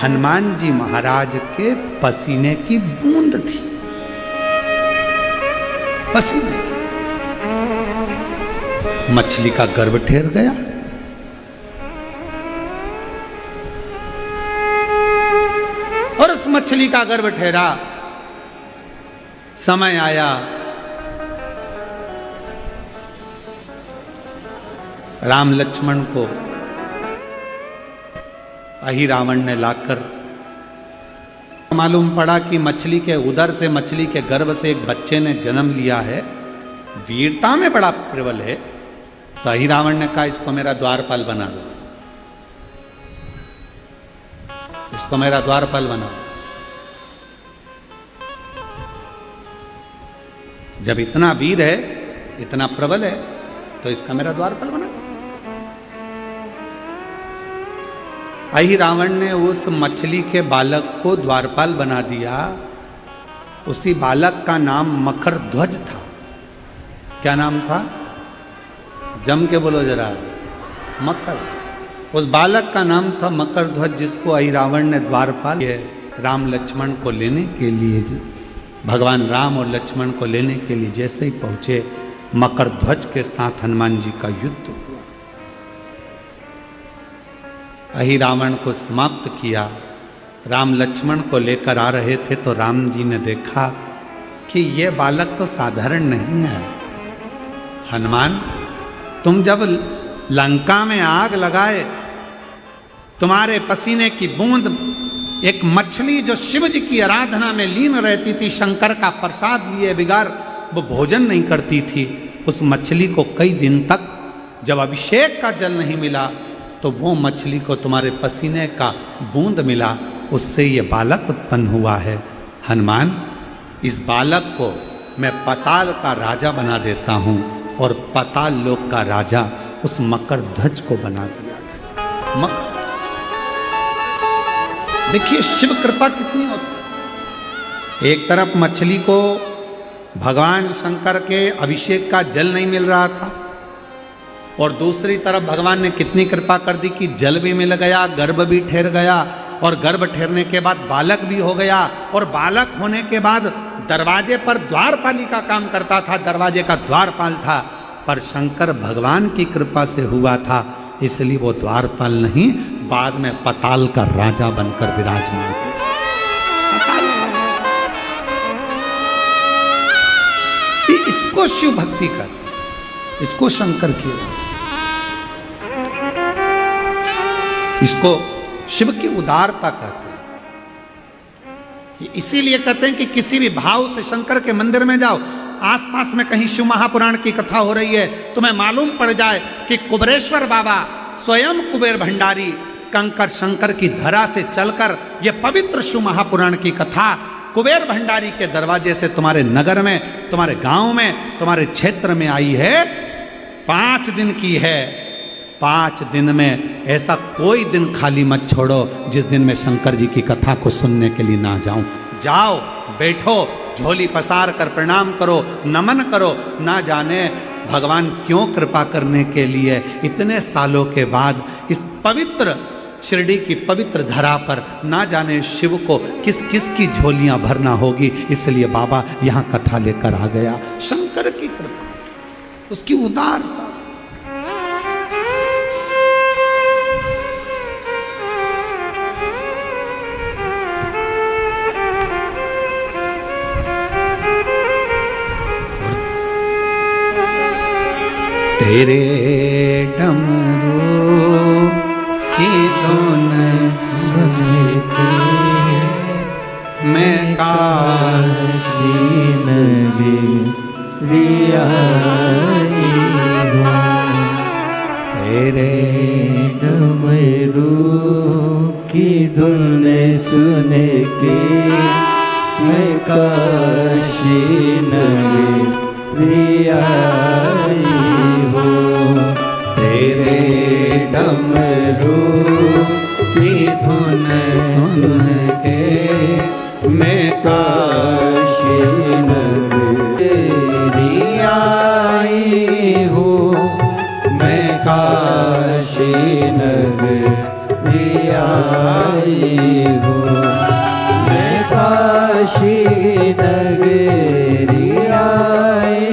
हनुमान जी महाराज के पसीने की बूंद थी। पसीने। मछली का गर्भ ठहर गया। और उस मछली का गर्भ ठहरा। समय आया, राम लक्ष्मण को अहि रावण ने लाकर मालूम पड़ा कि मछली के उदर से, मछली के गर्भ से एक बच्चे ने जन्म लिया है, वीरता में बड़ा प्रबल है। तो अहि रावण ने कहा, इसको मेरा द्वारपाल बना दो, इसको मेरा द्वारपाल बना दो। जब इतना वीर है, इतना प्रबल है, तो इसका मेरा द्वारपाल बना। अहि रावण ने उस मछली के बालक को द्वारपाल बना दिया। उसी बालक का नाम मकर ध्वज था। क्या नाम था? जम के बोलो जरा। मकर। उस बालक का नाम था मकर ध्वज, जिसको अहि रावण ने द्वारपाल राम लक्ष्मण को लेने के लिए, भगवान राम और लक्ष्मण को लेने के लिए जैसे ही पहुंचे, मकर ध्वज के साथ हनुमान जी का युद्ध हुआ। अहि रावण को समाप्त किया। राम लक्ष्मण को लेकर आ रहे थे तो राम जी ने देखा कि ये बालक तो साधारण नहीं है। हनुमान, तुम जब लंका में आग लगाए, तुम्हारे पसीने की बूंद एक मछली जो शिव जी की आराधना में लीन रहती थी, शंकर का प्रसाद लिए बिगाड़ वो भोजन नहीं करती थी, उस मछली को कई दिन तक जब अभिषेक का जल नहीं मिला, तो वो मछली को तुम्हारे पसीने का बूंद मिला, उससे ये बालक उत्पन्न हुआ है। हनुमान, इस बालक को मैं पाताल का राजा बना देता हूँ। और पाताल लोक का राजा उस मकर ध्वज को बना दिया। देखिए शिव कृपा कितनी होती। एक तरफ मछली को भगवान शंकर के अभिषेक का जल नहीं मिल रहा था, और दूसरी तरफ भगवान ने कितनी कृपा कर दी कि जल भी मिल गया, गर्भ भी ठहर गया, और गर्भ ठहरने के बाद बालक भी हो गया, और बालक होने के बाद दरवाजे पर द्वारपाली का काम करता था, दरवाजे का द्वारपाल था। पर शंकर भगवान की कृपा से हुआ था, इसलिए वो द्वारपाल नहीं, बाद में पाताल का राजा बनकर विराजमान हुआ। इसको शिव भक्ति करते, इसको शंकर की, इसको शिव की उदारता कहते हैं। इसीलिए कहते हैं कि किसी भी भाव से शंकर के मंदिर में जाओ, आसपास में कहीं शिव महापुराण की कथा हो रही है, तुम्हें मालूम पड़ जाए कि कुबेरेश्वर बाबा स्वयं कुबेर भंडारी कंकर शंकर की धरा से चलकर ये पवित्र शिव महापुराण की कथा कुबेर भंडारी के दरवाजे से तुम्हारे नगर में, तुम्हारे गांव में, तुम्हारे क्षेत्र में आई है, 5 दिन की है। 5 दिन में ऐसा कोई दिन खाली मत छोड़ो जिस दिन मैं शंकर जी की कथा को सुनने के लिए ना जाऊं। जाओ, बैठो, झोली पसार कर प्रणाम करो, नमन करो। ना जाने भगवान क्यों कृपा करने के लिए इतने सालों के बाद इस पवित्र शिरडी की पवित्र धरा पर ना जाने शिव को किस किस की झोलियां भरना होगी। इसलिए बाबा यहां कथा लेकर आ गया। शंकर की कृपा से, उसकी उदारता से। तेरे डमरू की धुन सुन के मैं काशी नगरी आई हूँ। तेरे डमरू की धुन सुन के मैं काशी नगरी आई हूँ। तेरे डमरू की धुन सुन के मैं काशी नगरी आई हूँ। मैं काशी नगरी आई हूँ। मैं काशी नगरी आई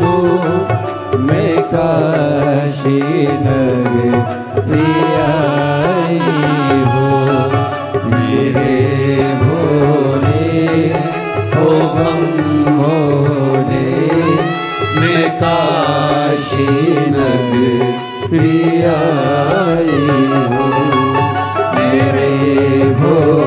हूँ। मैं काशी नगरी आई हूँ। मेरे भोले ओ बम भोले, मैं काशी नगरी आई हूँ। मेरे भोले